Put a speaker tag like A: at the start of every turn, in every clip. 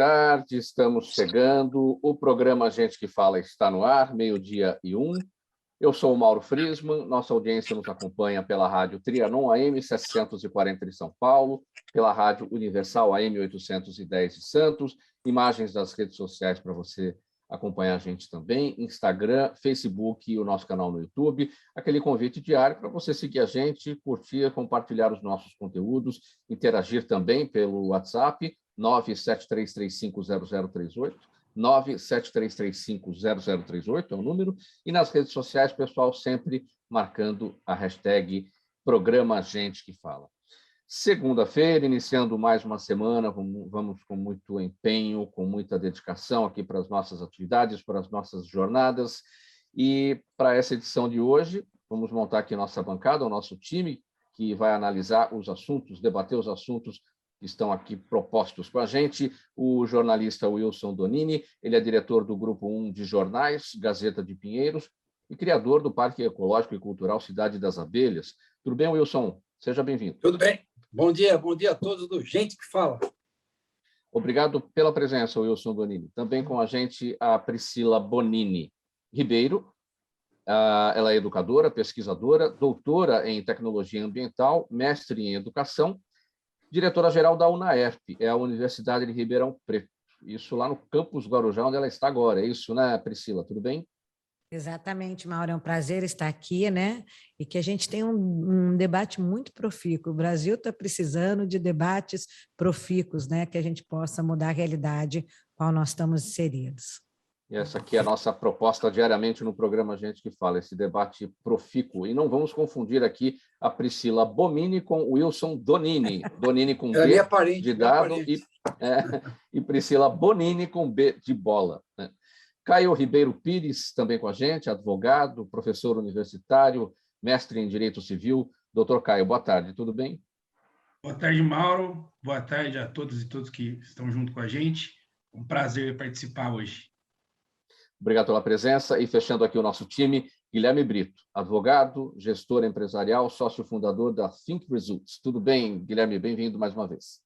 A: tarde, estamos chegando. O programa Gente que Fala está no ar, 12h01. Eu sou o Mauro Friesman, nossa audiência nos acompanha pela Rádio Trianon AM 740 de São Paulo, pela Rádio Universal AM 810 de Santos, imagens das redes sociais para você acompanhar a gente também, Instagram, Facebook e o nosso canal no YouTube, aquele convite diário para você seguir a gente, curtir, compartilhar os nossos conteúdos, interagir também pelo WhatsApp, 973350038, 973350038 é o número, e nas redes sociais, pessoal, sempre marcando a hashtag Programa Gente que Fala. Segunda-feira, iniciando mais uma semana, vamos com muito empenho, com muita dedicação aqui para as nossas atividades, para as nossas jornadas. E para essa edição de hoje, vamos montar aqui nossa bancada, o nosso time, que vai analisar os assuntos, debater os assuntos que estão aqui propostos com a gente. O jornalista Wilson Donini, ele é diretor do Grupo 1 de Jornais, Gazeta de Pinheiros, e criador do Parque Ecológico e Cultural Cidade das Abelhas. Tudo bem, Wilson? Seja bem-vindo.
B: Tudo bem. Bom dia a todos do Gente que Fala.
A: Obrigado pela presença, Wilson Donini. Também com a gente a Priscila Bonini Ribeiro. Ela é educadora, pesquisadora, doutora em tecnologia ambiental, mestre em educação, diretora-geral da UNAERP, é a Universidade de Ribeirão Preto. Isso lá no campus Guarujá, onde ela está agora. É isso, né, Priscila? Tudo bem?
C: Exatamente, Mauro, é um prazer estar aqui, né? E que a gente tem um debate muito profícuo. O Brasil está precisando de debates profícuos, né? Que a gente possa mudar a realidade qual nós estamos inseridos.
A: E essa aqui é a nossa proposta diariamente no programa Gente que Fala, esse debate profícuo. E não vamos confundir aqui a Priscila Bomini com o Wilson Donini. Donini com B de dado e Priscila Bonini com B de bola, né? Caio Ribeiro Pires, também com a gente, advogado, professor universitário, mestre em Direito Civil. Doutor Caio, boa tarde, tudo bem?
D: Boa tarde, Mauro. Boa tarde a todos e todos que estão junto com a gente. Um prazer participar hoje.
A: Obrigado pela presença. E fechando aqui o nosso time, Guilherme Brito, advogado, gestor empresarial, sócio fundador da Think Results. Tudo bem, Guilherme? Bem-vindo mais uma vez.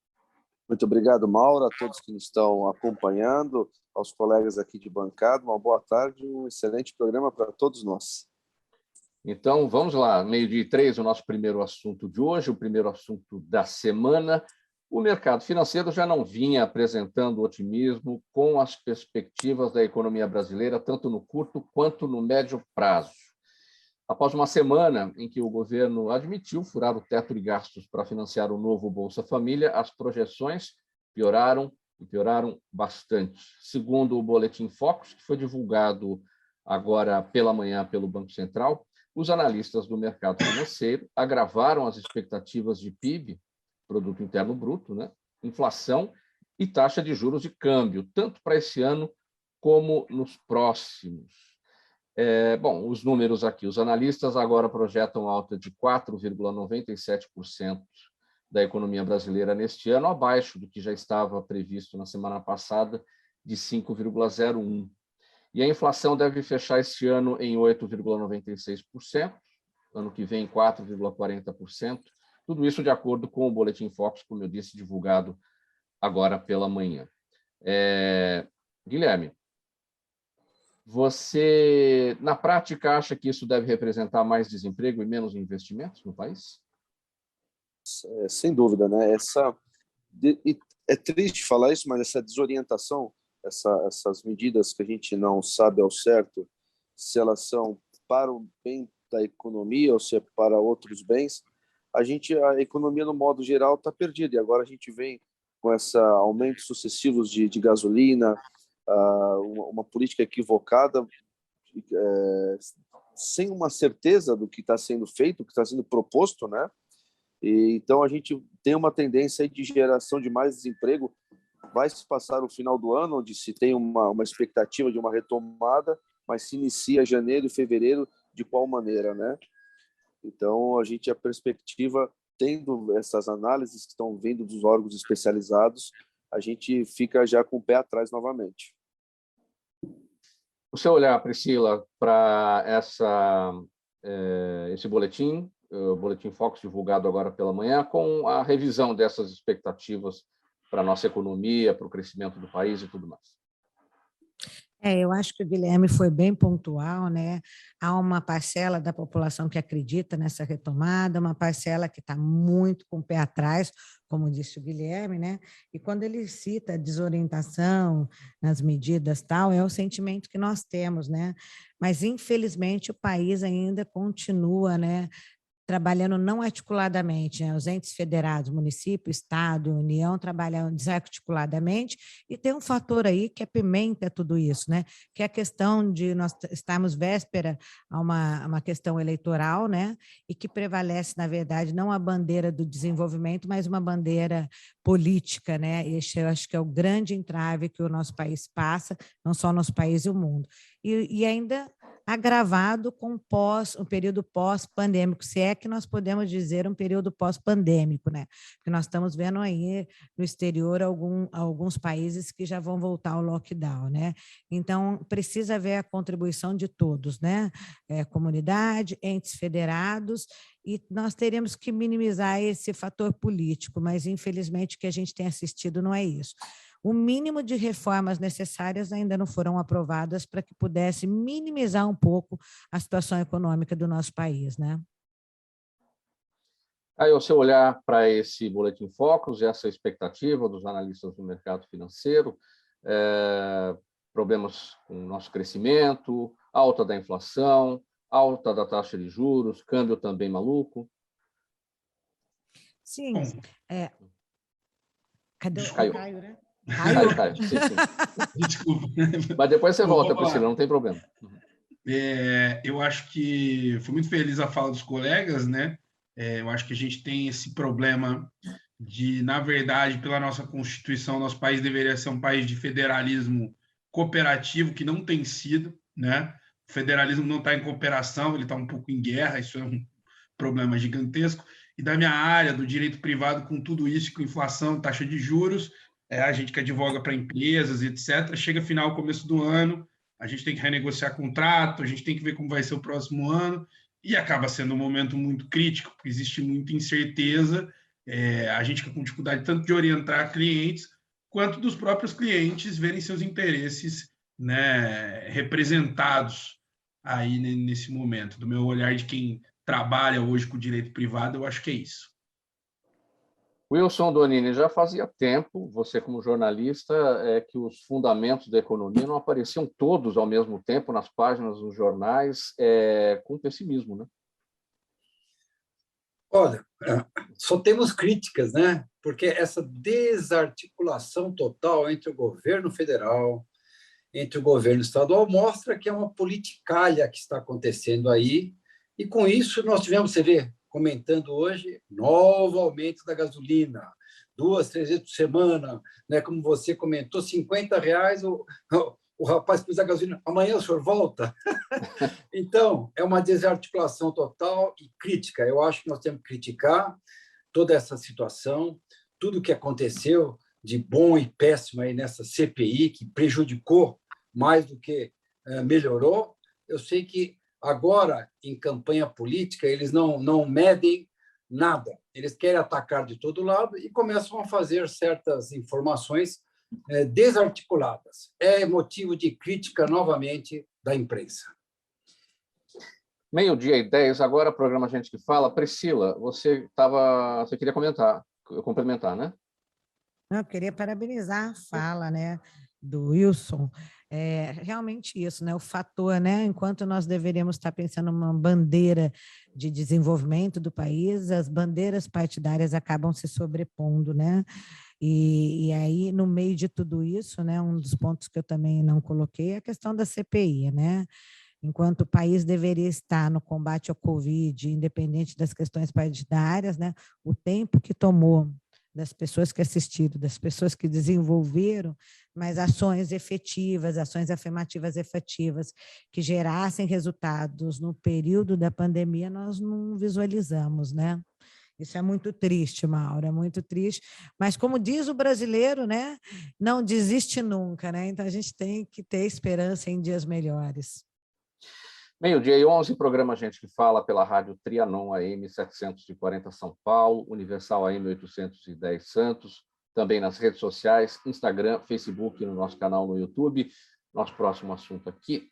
E: Muito obrigado, Mauro, a todos que nos estão acompanhando, aos colegas aqui de bancada, uma boa tarde, um excelente programa para todos nós.
A: Então, vamos lá, 12h03, o nosso primeiro assunto de hoje, o primeiro assunto da semana. O mercado financeiro já não vinha apresentando otimismo com as perspectivas da economia brasileira, tanto no curto quanto no médio prazo. Após uma semana em que o governo admitiu furar o teto de gastos para financiar o novo Bolsa Família, as projeções pioraram e pioraram bastante. Segundo o Boletim Focus, que foi divulgado agora pela manhã pelo Banco Central, os analistas do mercado financeiro agravaram as expectativas de PIB, Produto Interno Bruto, né? Inflação e taxa de juros de câmbio, tanto para esse ano como nos próximos. Bom, os números aqui, os analistas agora projetam alta de 4,97% da economia brasileira neste ano, abaixo do que já estava previsto na semana passada, de 5,01%. E a inflação deve fechar este ano em 8,96%, ano que vem 4,40%, tudo isso de acordo com o Boletim Focus, como eu disse, divulgado agora pela manhã. Guilherme, você, na prática, acha que isso deve representar mais desemprego e menos investimentos no país?
E: Sem dúvida, né? É triste falar isso, mas essa desorientação, essas medidas que a gente não sabe ao certo se elas são para o bem da economia ou se é para outros bens, a economia, no modo geral, está perdida. E agora a gente vem com esses aumentos sucessivos de gasolina, uma política equivocada, sem uma certeza do que está sendo feito, do que está sendo proposto, né? E, então, a gente tem uma tendência de geração de mais desemprego. Vai se passar o final do ano, onde se tem uma expectativa de uma retomada, mas se inicia janeiro e fevereiro de qual maneira, né? Então, a perspectiva, tendo essas análises que estão vindo dos órgãos especializados, a gente fica já com o pé atrás novamente.
A: O seu olhar, Priscila, para esse boletim, o Boletim Focus divulgado agora pela manhã, com a revisão dessas expectativas para a nossa economia, para o crescimento do país e tudo mais.
C: Eu acho que o Guilherme foi bem pontual, né? Há uma parcela da população que acredita nessa retomada, uma parcela que está muito com o pé atrás, como disse o Guilherme, né? E quando ele cita a desorientação nas medidas tal, é o sentimento que nós temos, né? Mas, infelizmente, o país ainda continua, né, trabalhando não articuladamente, né? Os entes federados, município, estado, União, trabalham desarticuladamente, e tem um fator aí que apimenta tudo isso, né? Que é a questão de nós estarmos véspera a uma questão eleitoral, né? E que prevalece, na verdade, não a bandeira do desenvolvimento, mas uma bandeira política, né? Este eu acho que é o grande entrave que o nosso país passa, não só o nosso país e o mundo. E ainda agravado com um período pós-pandêmico, se é que nós podemos dizer um período pós-pandêmico, né? Porque nós estamos vendo aí no exterior alguns países que já vão voltar ao lockdown, né? Então, precisa haver a contribuição de todos, né? Comunidade, entes federados, e nós teríamos que minimizar esse fator político, mas infelizmente o que a gente tem assistido não é isso. O mínimo de reformas necessárias ainda não foram aprovadas para que pudesse minimizar um pouco a situação econômica do nosso país, né?
A: Aí, se eu olhar para esse Boletim Focus, essa expectativa dos analistas do mercado financeiro, problemas com o nosso crescimento, alta da inflação, alta da taxa de juros, câmbio também maluco.
C: Sim. Cadê o Caio, né?
A: Caio. Sim.
D: Desculpa.
A: Mas depois você volta, Priscila, não tem problema.
D: Eu acho que fui muito feliz a fala dos colegas, né? Eu acho que a gente tem esse problema de, na verdade, pela nossa Constituição, nosso país deveria ser um país de federalismo cooperativo, que não tem sido, né? O federalismo não está em cooperação, ele está um pouco em guerra, isso é um problema gigantesco. E da minha área, do direito privado, com tudo isso, com inflação, taxa de juros, a gente que advoga para empresas, etc., chega final, começo do ano, a gente tem que renegociar contrato, a gente tem que ver como vai ser o próximo ano, e acaba sendo um momento muito crítico, porque existe muita incerteza, a gente fica com dificuldade tanto de orientar clientes, quanto dos próprios clientes verem seus interesses, né, representados aí nesse momento. Do meu olhar de quem trabalha hoje com o direito privado, eu acho que é isso.
A: Wilson Donini, já fazia tempo, você como jornalista, que os fundamentos da economia não apareciam todos ao mesmo tempo nas páginas dos jornais, com pessimismo, né?
B: Olha, só temos críticas, né? Porque essa desarticulação total entre o governo federal, entre o governo estadual, mostra que é uma politicalha que está acontecendo aí, e com isso nós tivemos, você vê, comentando hoje, novo aumento da gasolina, 2, 3 vezes por semana, né? Como você comentou, R$50, o rapaz pôs a gasolina, amanhã o senhor volta? Então, é uma desarticulação total e crítica. Eu acho que nós temos que criticar toda essa situação, tudo que aconteceu de bom e péssimo aí nessa CPI, que prejudicou mais do que melhorou. Eu sei que agora, em campanha política, eles não medem nada. Eles querem atacar de todo lado e começam a fazer certas informações desarticuladas. É motivo de crítica, novamente, da imprensa.
A: 12:10, agora programa Gente que Fala. Priscila, você queria complementar, né?
C: Eu queria parabenizar a fala, né, do Wilson. Realmente isso, né? O fator, né? Enquanto nós deveríamos estar pensando numa bandeira de desenvolvimento do país, as bandeiras partidárias acabam se sobrepondo, né? E aí, no meio de tudo isso, né, um dos pontos que eu também não coloquei é a questão da CPI, né? Enquanto o país deveria estar no combate ao Covid, independente das questões partidárias, né? O tempo que tomou das pessoas que assistiram, das pessoas que desenvolveram, mas ações efetivas, ações afirmativas efetivas, que gerassem resultados no período da pandemia, nós não visualizamos, né? Isso é muito triste, Mauro, é muito triste. Mas, como diz o brasileiro, né? Não desiste nunca, né? Então, a gente tem que ter esperança em dias melhores.
A: 12:11, programa Gente que Fala pela Rádio Trianon AM 740 São Paulo, Universal AM 810 Santos, também nas redes sociais, Instagram, Facebook, no nosso canal no YouTube. Nosso próximo assunto aqui.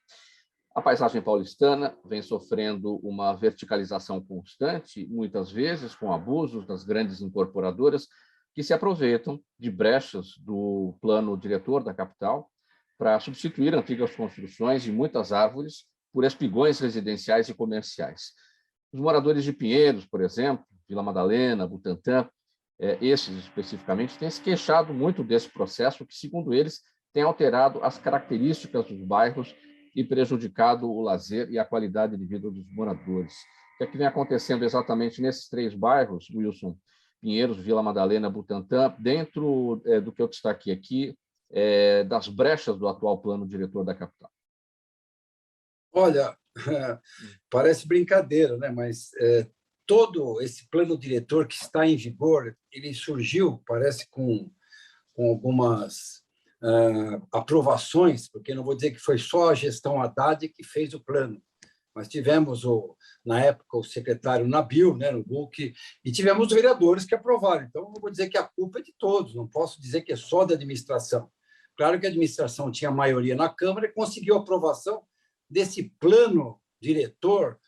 A: A paisagem paulistana vem sofrendo uma verticalização constante, muitas vezes com abusos das grandes incorporadoras que se aproveitam de brechas do plano diretor da capital para substituir antigas construções e muitas árvores por espigões residenciais e comerciais. Os moradores de Pinheiros, por exemplo, Vila Madalena, Butantã, esses especificamente, têm se queixado muito desse processo que, segundo eles, tem alterado as características dos bairros e prejudicado o lazer e a qualidade de vida dos moradores. O que é que vem acontecendo exatamente nesses 3 bairros, Wilson? Pinheiros, Vila Madalena, Butantã, dentro do que eu destaquei aqui, das brechas do atual plano diretor da capital?
B: Olha, parece brincadeira, né? Mas todo esse plano diretor que está em vigor, ele surgiu, parece, com algumas aprovações, porque não vou dizer que foi só a gestão Haddad que fez o plano, mas tivemos, na época, o secretário Nabil, né, no BUC, e tivemos os vereadores que aprovaram. Então, não vou dizer que a culpa é de todos, não posso dizer que é só da administração. Claro que a administração tinha maioria na Câmara e conseguiu a aprovação desse plano diretor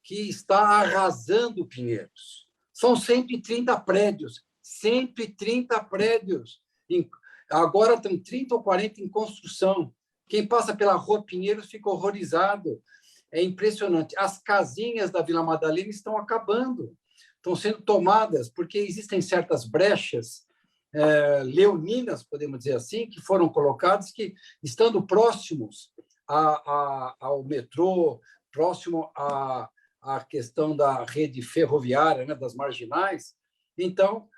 B: que está arrasando Pinheiros. São 130 prédios, 130 prédios. Agora estão 30 ou 40 em construção. Quem passa pela Rua Pinheiros fica horrorizado. É impressionante. As casinhas da Vila Madalena estão acabando, estão sendo tomadas, porque existem certas brechas leoninas, podemos dizer assim, que foram colocadas, que, estando próximos ao metrô, próximo à questão da rede ferroviária, né, das marginais, então,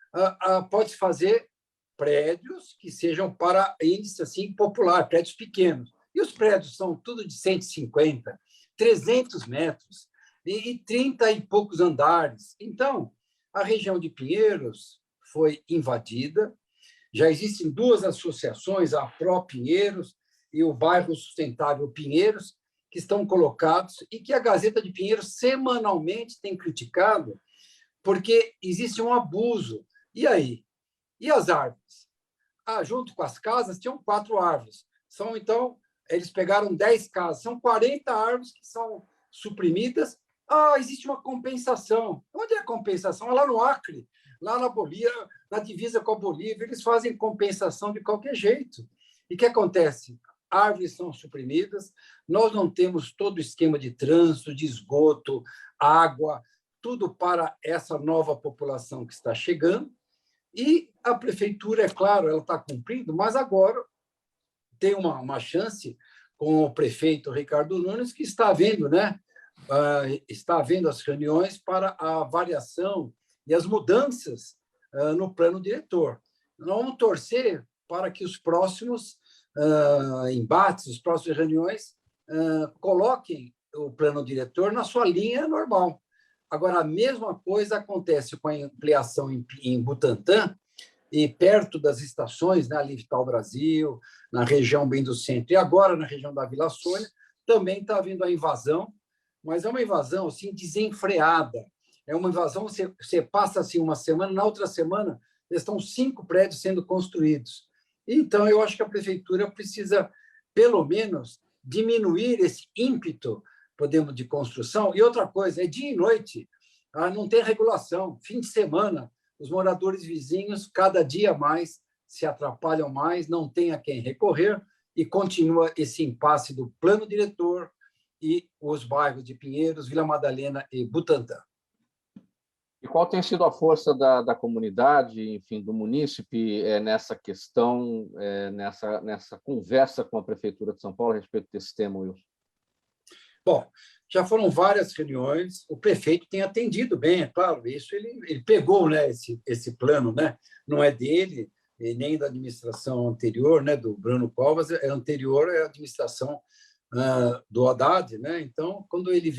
B: pode-se fazer prédios que sejam para índice assim, popular, prédios pequenos. E os prédios são tudo de 150, 300 metros e 30 e poucos andares. Então, a região de Pinheiros foi invadida. Já existem 2 associações, a Pró Pinheiros e o Bairro Sustentável Pinheiros, que estão colocados e que a Gazeta de Pinheiros semanalmente tem criticado, porque existe um abuso. E aí? E as árvores? Junto com as casas, tinham 4 árvores. Então, eles pegaram 10 casas. São 40 árvores que são suprimidas. Existe uma compensação. Onde é a compensação? É lá no Acre, lá na Bolívia, na divisa com a Bolívia. Eles fazem compensação de qualquer jeito. E o que acontece? Árvores são suprimidas, nós não temos todo o esquema de trânsito, de esgoto, água, tudo para essa nova população que está chegando. E a prefeitura, é claro, ela está cumprindo, mas agora tem uma chance com o prefeito Ricardo Nunes, que está vendo, né? Está vendo as reuniões para a variação e as mudanças no plano diretor. Nós vamos torcer para que os próximos embates, as próximas reuniões, coloquem o plano diretor na sua linha normal. Agora, a mesma coisa acontece com a ampliação em Butantã, e perto das estações, né, ali Vital Brasil, na região bem do centro, e agora na região da Vila Sônia, também está havendo a invasão, mas é uma invasão assim, desenfreada. É uma invasão, você passa assim, uma semana, na outra semana, estão 5 prédios sendo construídos. Então, eu acho que a prefeitura precisa, pelo menos, diminuir esse ímpeto, podemos, de construção. E outra coisa, é dia e noite, não tem regulação. Fim de semana, os moradores vizinhos, cada dia mais, se atrapalham mais, não tem a quem recorrer, e continua esse impasse do plano diretor e os bairros de Pinheiros, Vila Madalena e Butantã.
A: E qual tem sido a força da comunidade, enfim, do munícipe nessa questão, nessa conversa com a Prefeitura de São Paulo a respeito desse tema, Wilson?
B: Bom, já foram várias reuniões, o prefeito tem atendido bem, é claro, isso ele pegou, né, esse plano, né, não é dele, nem da administração anterior, né, do Bruno Covas, é anterior à administração do Haddad, né? Então, quando ele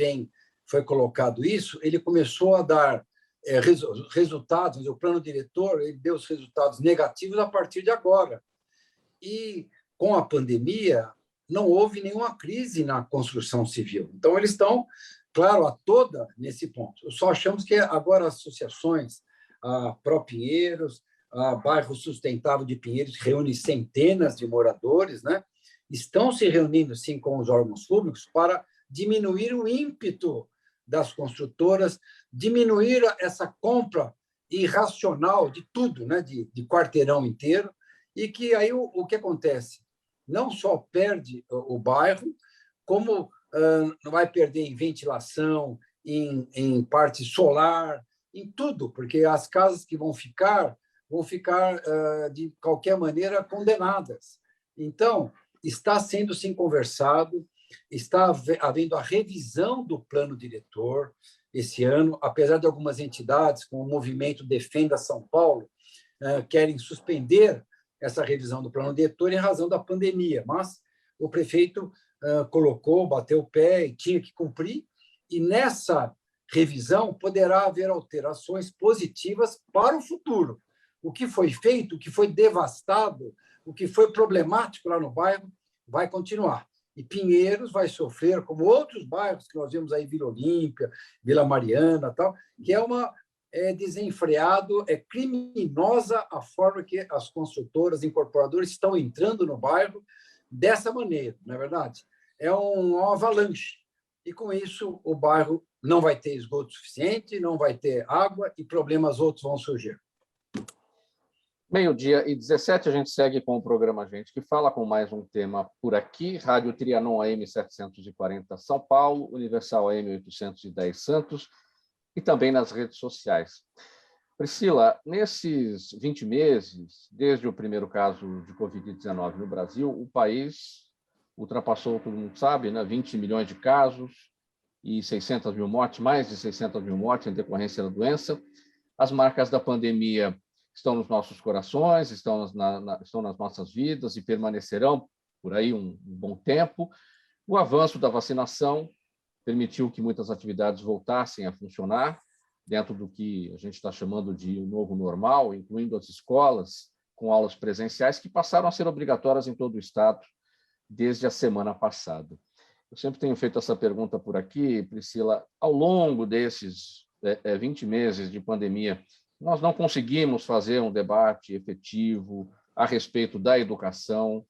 B: foi colocado isso, ele começou a dar resultados, o plano diretor ele deu os resultados negativos a partir de agora. E, com a pandemia, não houve nenhuma crise na construção civil. Então, eles estão, claro, a toda nesse ponto. Só achamos que agora as associações, a Pró Pinheiros, a Bairro Sustentável de Pinheiros reúne centenas de moradores, né? Estão se reunindo, sim, com os órgãos públicos para diminuir o ímpeto das construtoras, diminuir essa compra irracional de tudo, né? de quarteirão inteiro, e que aí o que acontece? Não só perde o bairro, como não vai perder em ventilação, em parte solar, em tudo, porque as casas que vão ficar de qualquer maneira condenadas. Então, está sendo sim conversado, está havendo a revisão do plano diretor esse ano, apesar de algumas entidades, como o movimento Defenda São Paulo, querem suspender essa revisão do plano diretor em razão da pandemia, mas o prefeito bateu o pé e tinha que cumprir, e nessa revisão poderá haver alterações positivas para o futuro. O que foi feito, o que foi devastado, o que foi problemático lá no bairro, vai continuar. E Pinheiros vai sofrer, como outros bairros que nós vimos aí, Vila Olímpia, Vila Mariana, tal, que é desenfreado, é criminosa a forma que as construtoras, incorporadoras estão entrando no bairro dessa maneira, não é verdade? É uma avalanche. E, com isso, o bairro não vai ter esgoto suficiente, não vai ter água e problemas outros vão surgir.
A: 12h17, a gente segue com o programa Gente que Fala, com mais um tema por aqui. Rádio Trianon AM 740 São Paulo, Universal AM 810 Santos e também nas redes sociais. Priscila, nesses 20 meses, desde o primeiro caso de Covid-19 no Brasil, o país ultrapassou, todo mundo sabe, né, 20 milhões de casos e 600 mil mortes, mais de 600 mil mortes em decorrência da doença. As marcas da pandemia estão nos nossos corações, estão nas nossas vidas e permanecerão por aí um bom tempo. O avanço da vacinação permitiu que muitas atividades voltassem a funcionar dentro do que a gente está chamando de um novo normal, incluindo as escolas com aulas presenciais, que passaram a ser obrigatórias em todo o estado desde a semana passada. Eu sempre tenho feito essa pergunta por aqui, Priscila, ao longo desses 20 meses de pandemia, nós não conseguimos fazer um debate efetivo a respeito da educação,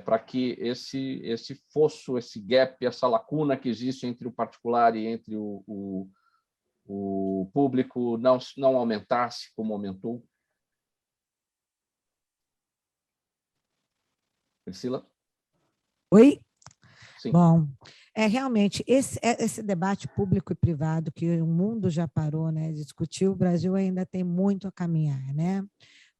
A: para que esse fosso, esse gap, essa lacuna que existe entre o particular e entre o público não aumentasse como aumentou. Priscila?
C: Oi?
A: Sim.
C: Bom, realmente, esse debate público e privado que o mundo já parou, né, de discutir, o Brasil ainda tem muito a caminhar, né?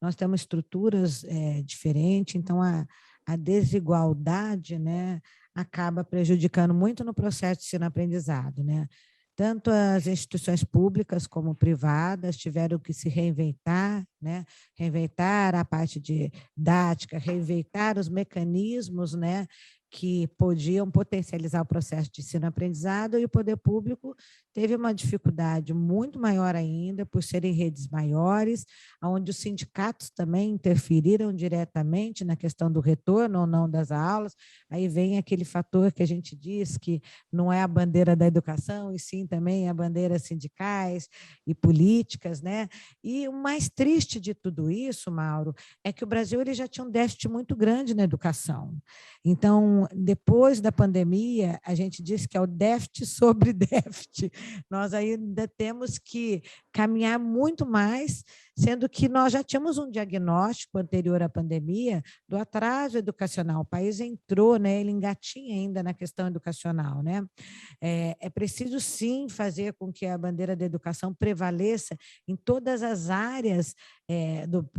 C: Nós temos estruturas diferentes, então a desigualdade, né, acaba prejudicando muito no processo de ensino-aprendizado, né? Tanto as instituições públicas como privadas tiveram que se reinventar, né? Reinventar a parte de didática, reinventar os mecanismos, né, que podiam potencializar o processo de ensino-aprendizado, e o poder público teve uma dificuldade muito maior ainda, por serem redes maiores, onde os sindicatos também interferiram diretamente na questão do retorno ou não das aulas. Aí vem aquele fator que a gente diz que não é a bandeira da educação, e sim também a bandeira sindicais e políticas, né? E o mais triste de tudo isso, Mauro, é que o Brasil ele já tinha um déficit muito grande na educação. Então, depois da pandemia, a gente diz que é o déficit sobre déficit. Nós ainda temos que caminhar muito mais, sendo que nós já tínhamos um diagnóstico anterior à pandemia do atraso educacional. O país entrou, né, ele engatinha ainda na questão educacional, né? É preciso, sim, fazer com que a bandeira da educação prevaleça em todas as áreas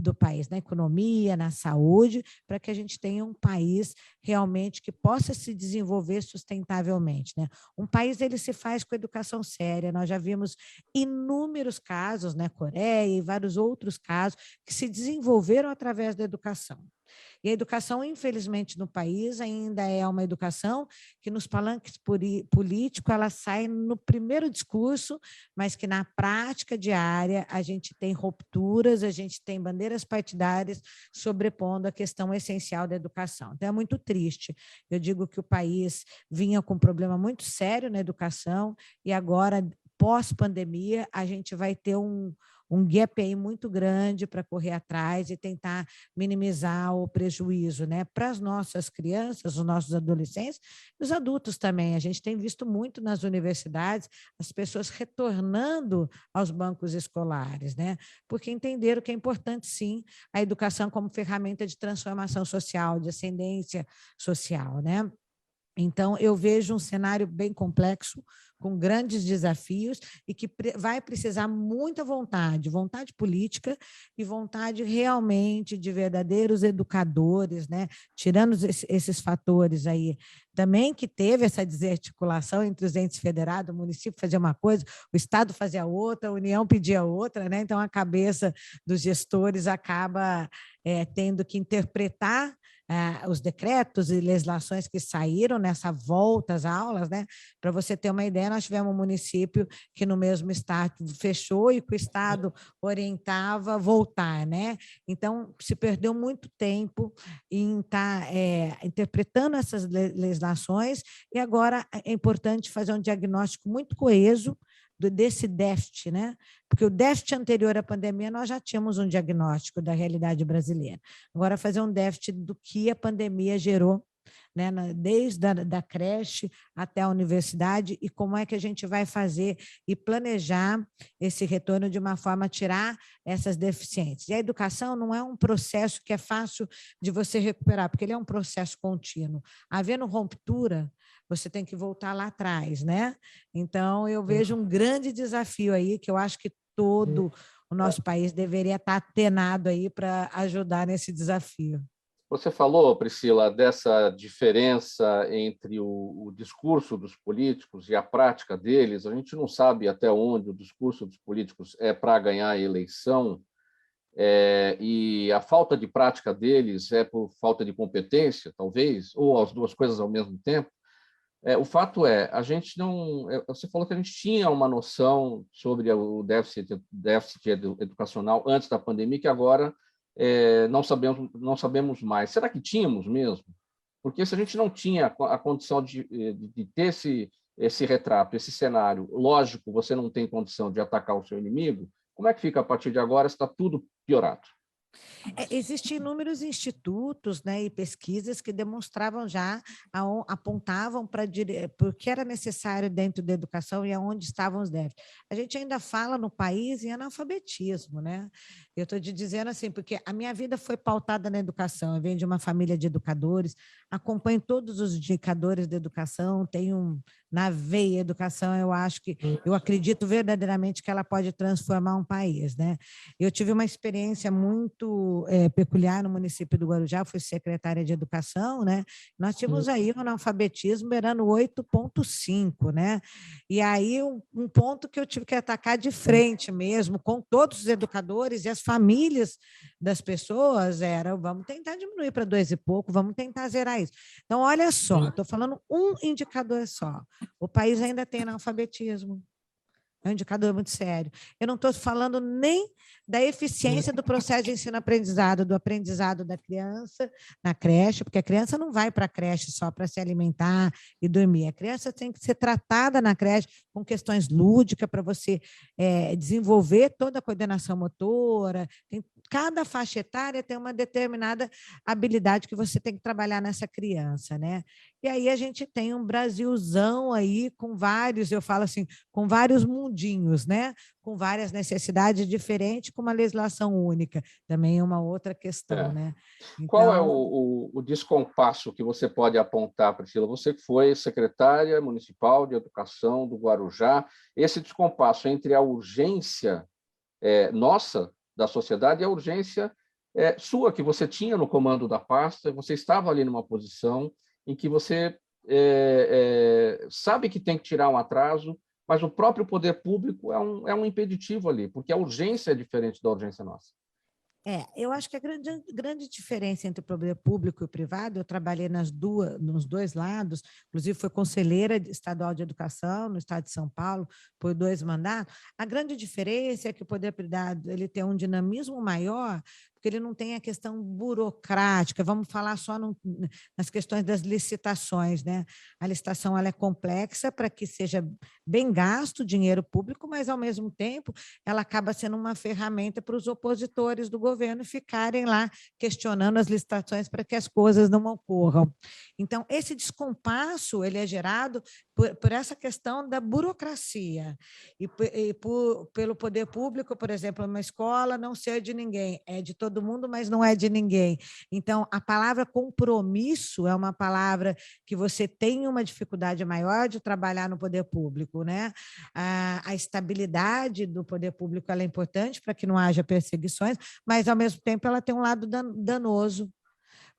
C: do país, na economia, na saúde, para que a gente tenha um país realmente que possa se desenvolver sustentavelmente, né? Um país ele se faz com educação séria. Nós já vimos inúmeros casos, né, Coreia e vários outros casos que se desenvolveram através da educação. E a educação, infelizmente, no país ainda é uma educação que nos palanques políticos ela sai no primeiro discurso, mas que na prática diária a gente tem rupturas, a gente tem bandeiras partidárias sobrepondo a questão essencial da educação. Então é muito triste. Eu digo que o país vinha com um problema muito sério na educação e agora, pós-pandemia, a gente vai ter um um gap aí muito grande para correr atrás e tentar minimizar o prejuízo, né? Para as nossas crianças, os nossos adolescentes, e os adultos também. A gente tem visto muito nas universidades as pessoas retornando aos bancos escolares, né? Porque entenderam que é importante, sim, a educação como ferramenta de transformação social, de ascendência social, né? Então, eu vejo um cenário bem complexo, com grandes desafios e que vai precisar muita vontade política e vontade realmente de verdadeiros educadores, né? Tirando esses fatores aí, também que teve essa desarticulação entre os entes federados, o município fazia uma coisa, o Estado fazia outra, a União pedia outra, né? Então, a cabeça dos gestores acaba tendo que interpretar os decretos e legislações que saíram nessa volta às aulas, né? Para você ter uma ideia, nós tivemos um município que no mesmo estado fechou e que o Estado orientava voltar, né? Então, se perdeu muito tempo em estar interpretando essas legislações e agora é importante fazer um diagnóstico muito coeso desse déficit, né? Porque o déficit anterior à pandemia nós já tínhamos um diagnóstico da realidade brasileira. Agora fazer um déficit do que a pandemia gerou, né, desde da creche até a universidade e como é que a gente vai fazer e planejar esse retorno de uma forma a tirar essas deficiências. E a educação não é um processo que é fácil de você recuperar, porque ele é um processo contínuo. Havendo ruptura, você tem que voltar lá atrás, né? Então, eu vejo um grande desafio aí, que eu acho que todo o nosso país deveria estar atenado aí para ajudar nesse desafio.
A: Você falou, Priscila, dessa diferença entre o discurso dos políticos e a prática deles. A gente não sabe até onde o discurso dos políticos é para ganhar a eleição, e a falta de prática deles é por falta de competência, talvez, ou as duas coisas ao mesmo tempo. O fato é, a gente não... Você falou que a gente tinha uma noção sobre o déficit educacional antes da pandemia, que agora não sabemos mais. Será que tínhamos mesmo? Porque se a gente não tinha a condição de ter esse retrato, esse cenário, lógico, você não tem condição de atacar o seu inimigo, como é que fica a partir de agora? Está tudo piorado.
C: Existem inúmeros institutos, né, e pesquisas que demonstravam já, apontavam para o que era necessário dentro da educação e aonde estavam os déficits. A gente ainda fala no país em analfabetismo, né? Eu estou te dizendo assim, porque a minha vida foi pautada na educação, eu venho de uma família de educadores, acompanho todos os indicadores da educação, tenho na veia educação, eu acredito verdadeiramente que ela pode transformar um país, né? Eu tive uma experiência muito peculiar no município do Guarujá, fui secretária de educação, né? Nós tínhamos aí um analfabetismo beirando 8,5, né? E aí um ponto que eu tive que atacar de frente mesmo, com todos os educadores e as famílias das pessoas, vamos tentar diminuir para 2 e pouco, vamos tentar zerar isso. Então, olha só, estou falando um indicador só. O país ainda tem analfabetismo. É um indicador muito sério. Eu não estou falando nem da eficiência do processo de ensino-aprendizado, do aprendizado da criança na creche, porque a criança não vai para a creche só para se alimentar e dormir. A criança tem que ser tratada na creche com questões lúdicas para você desenvolver toda a coordenação motora. Cada faixa etária tem uma determinada habilidade que você tem que trabalhar nessa criança, né? E aí a gente tem um Brasilzão aí com vários, eu falo assim, com vários mundinhos, né? Com várias necessidades diferentes, com uma legislação única. Também é uma outra questão, né?
A: Então... Qual é o descompasso que você pode apontar, Priscila? Você que foi secretária municipal de educação do Guarujá, esse descompasso entre a urgência nossa, da sociedade, e a urgência sua, que você tinha no comando da pasta, você estava ali numa posição em que você sabe que tem que tirar um atraso, mas o próprio poder público é um impeditivo ali, porque a urgência é diferente da urgência nossa.
C: Eu acho que a grande diferença entre o poder público e o privado, eu trabalhei nos dois lados, inclusive fui conselheira estadual de educação no estado de São Paulo por 2 mandatos. A grande diferença é que o poder privado ele tem um dinamismo maior, porque porque ele não tem a questão burocrática. Vamos falar só nas questões das licitações, né? A licitação ela é complexa para que seja bem gasto o dinheiro público, mas, ao mesmo tempo, ela acaba sendo uma ferramenta para os opositores do governo ficarem lá questionando as licitações para que as coisas não ocorram. Então, esse descompasso ele é gerado por essa questão da burocracia e pelo poder público, por exemplo, uma escola não ser de ninguém, é de todo mundo, mas não é de ninguém. Então, a palavra compromisso é uma palavra que você tem uma dificuldade maior de trabalhar no poder público, né? A estabilidade do poder público ela é importante para que não haja perseguições, mas, ao mesmo tempo, ela tem um lado danoso,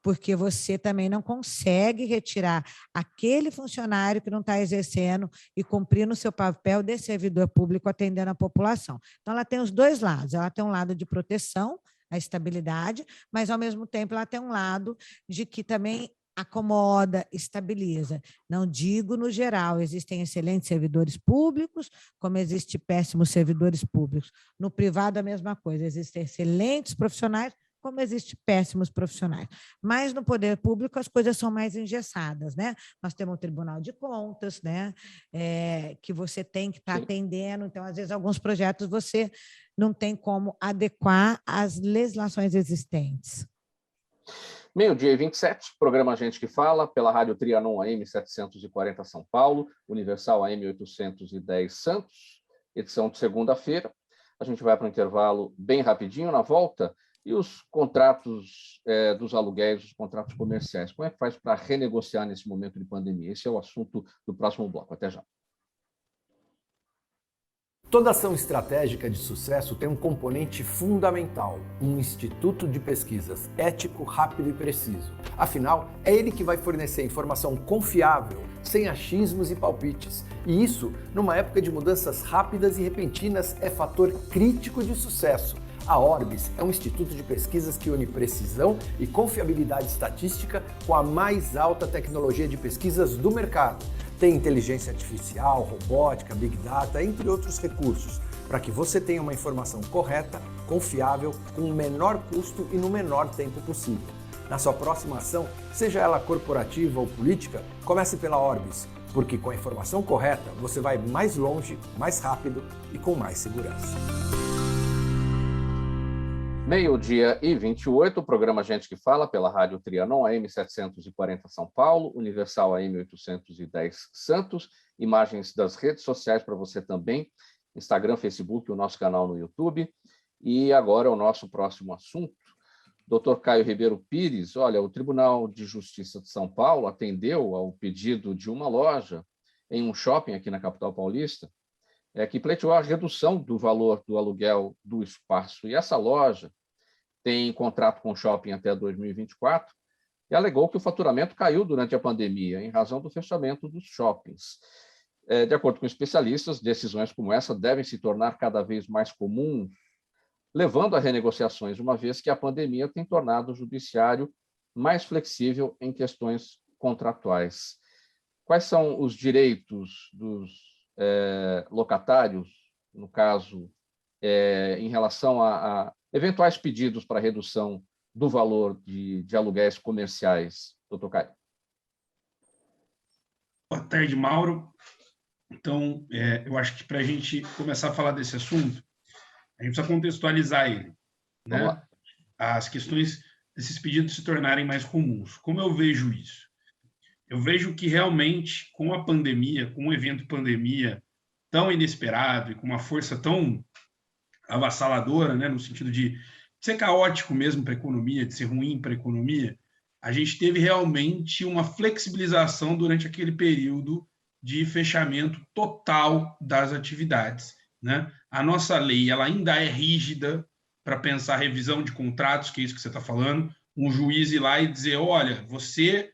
C: porque você também não consegue retirar aquele funcionário que não está exercendo e cumprindo o seu papel de servidor público atendendo a população. Então, ela tem os dois lados. Ela tem um lado de proteção, a estabilidade, mas, ao mesmo tempo, ela tem um lado de que também acomoda, estabiliza. Não digo no geral, existem excelentes servidores públicos, como existem péssimos servidores públicos. No privado, a mesma coisa, existem excelentes profissionais, como existem péssimos profissionais. Mas no poder público as coisas são mais engessadas, né? Nós temos o Tribunal de Contas, né? Que você tem que estar atendendo, então, às vezes, alguns projetos você não tem como adequar às legislações existentes.
A: 12h27, programa Gente que Fala, pela Rádio Trianon AM 740 São Paulo, Universal AM 810 Santos, edição de segunda-feira. A gente vai para um intervalo bem rapidinho, na volta. E os contratos dos aluguéis, os contratos comerciais, como é que faz para renegociar nesse momento de pandemia? Esse é o assunto do próximo bloco. Até já.
F: Toda ação estratégica de sucesso tem um componente fundamental, um instituto de pesquisas ético, rápido e preciso. Afinal, é ele que vai fornecer informação confiável, sem achismos e palpites. E isso, numa época de mudanças rápidas e repentinas, é fator crítico de sucesso. A Orbis é um instituto de pesquisas que une precisão e confiabilidade estatística com a mais alta tecnologia de pesquisas do mercado. Tem inteligência artificial, robótica, big data, entre outros recursos, para que você tenha uma informação correta, confiável, com o menor custo e no menor tempo possível. Na sua próxima ação, seja ela corporativa ou política, comece pela Orbis, porque com a informação correta você vai mais longe, mais rápido e com mais segurança.
A: 12h28, o programa Gente que Fala, pela Rádio Trianon, AM 740 São Paulo, Universal AM 810 Santos, imagens das redes sociais para você também, Instagram, Facebook, o nosso canal no YouTube. E agora o nosso próximo assunto, Dr. Caio Ribeiro Pires. Olha, o Tribunal de Justiça de São Paulo atendeu ao pedido de uma loja em um shopping aqui na capital paulista, que pleiteou a redução do valor do aluguel do espaço. E essa loja tem contrato com o shopping até 2024 e alegou que o faturamento caiu durante a pandemia, em razão do fechamento dos shoppings. De acordo com especialistas, decisões como essa devem se tornar cada vez mais comuns, levando a renegociações, uma vez que a pandemia tem tornado o judiciário mais flexível em questões contratuais. Quais são os direitos dos locatários, no caso, em relação a eventuais pedidos para redução do valor de aluguéis comerciais, doutor Caio?
D: Boa tarde, Mauro. Então, eu acho que para a gente começar a falar desse assunto, a gente precisa contextualizar ele, né? As questões desses pedidos se tornarem mais comuns. Como eu vejo isso? Eu vejo que realmente, com a pandemia, com o evento pandemia tão inesperado e com uma força tão avassaladora, né, no sentido de ser caótico mesmo para a economia, de ser ruim para a economia, a gente teve realmente uma flexibilização durante aquele período de fechamento total das atividades, né? A nossa lei ela ainda é rígida para pensar revisão de contratos, que é isso que você está falando, um juiz ir lá e dizer, olha, você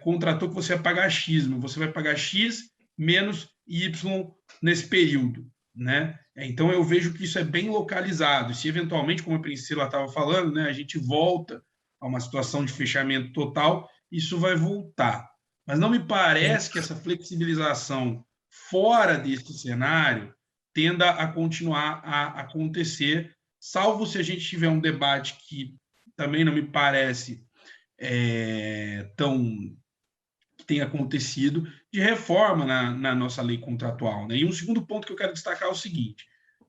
D: contratou que você vai pagar X, mas você vai pagar X menos Y nesse período, né? Então, eu vejo que isso é bem localizado. Se, eventualmente, como a Priscila estava falando, né, a gente volta a uma situação de fechamento total, isso vai voltar. Mas não me parece que essa flexibilização fora desse cenário tenda a continuar a acontecer, salvo se a gente tiver um debate que também não me parece tão que tenha acontecido, de reforma na nossa lei contratual, né? E um segundo ponto que eu quero destacar é o seguinte,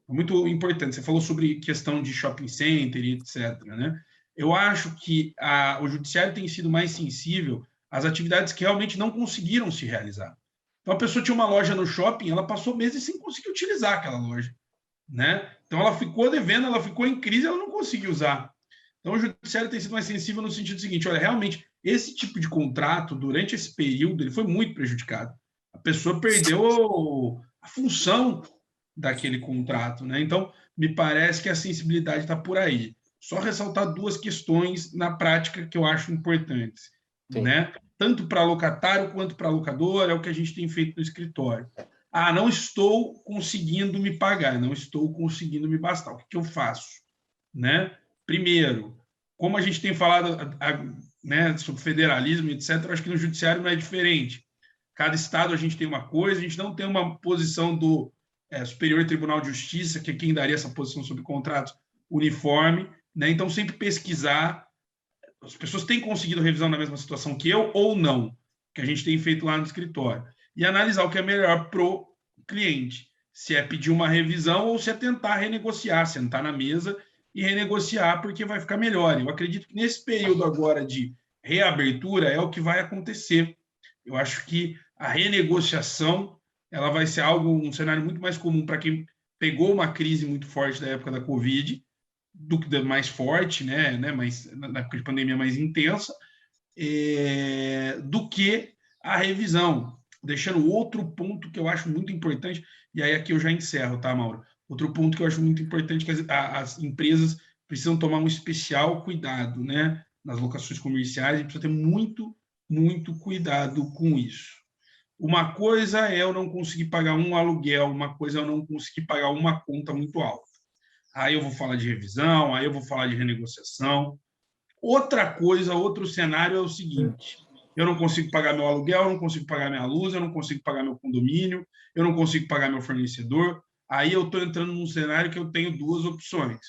D: muito importante, você falou sobre questão de shopping center e etc., né? Eu acho que o judiciário tem sido mais sensível às atividades que realmente não conseguiram se realizar. Então, a pessoa tinha uma loja no shopping, ela passou meses sem conseguir utilizar aquela loja, né? Então, ela ficou devendo, ela ficou em crise, ela não conseguiu usar. Então, o judiciário tem sido mais sensível no sentido seguinte, olha, realmente, esse tipo de contrato, durante esse período, ele foi muito prejudicado. A pessoa perdeu a função daquele contrato, né? Então, me parece que a sensibilidade está por aí. Só ressaltar duas questões na prática que eu acho importantes, né? Tanto para locatário quanto para locador, é o que a gente tem feito no escritório. Não estou conseguindo me pagar, não estou conseguindo me bastar. O que eu faço? Né? Primeiro, como a gente tem falado né, sobre federalismo, etc., eu acho que no judiciário não é diferente. Cada estado a gente tem uma coisa, a gente não tem uma posição do Superior Tribunal de Justiça, que é quem daria essa posição sobre contratos uniforme, né? Então, sempre pesquisar. As pessoas têm conseguido revisão na mesma situação que eu ou não, que a gente tem feito lá no escritório, e analisar o que é melhor para o cliente, se é pedir uma revisão ou se é tentar renegociar, sentar na mesa e renegociar, porque vai ficar melhor. Eu acredito que nesse período agora de reabertura é o que vai acontecer. Eu acho que a renegociação ela vai ser um cenário muito mais comum para quem pegou uma crise muito forte da época da Covid, do que mais forte, né, mais, na época de pandemia mais intensa, do que a revisão. Deixando outro ponto que eu acho muito importante, e aí aqui eu já encerro, tá, Mauro? Outro ponto que eu acho muito importante, que as empresas precisam tomar um especial cuidado, né, nas locações comerciais, e precisa ter muito, muito cuidado com isso. Uma coisa é eu não conseguir pagar um aluguel, uma coisa é eu não conseguir pagar uma conta muito alta. Aí eu vou falar de revisão, aí eu vou falar de renegociação. Outra coisa, outro cenário é o seguinte, eu não consigo pagar meu aluguel, eu não consigo pagar minha luz, eu não consigo pagar meu condomínio, eu não consigo pagar meu fornecedor. Aí eu estou entrando num cenário que eu tenho duas opções.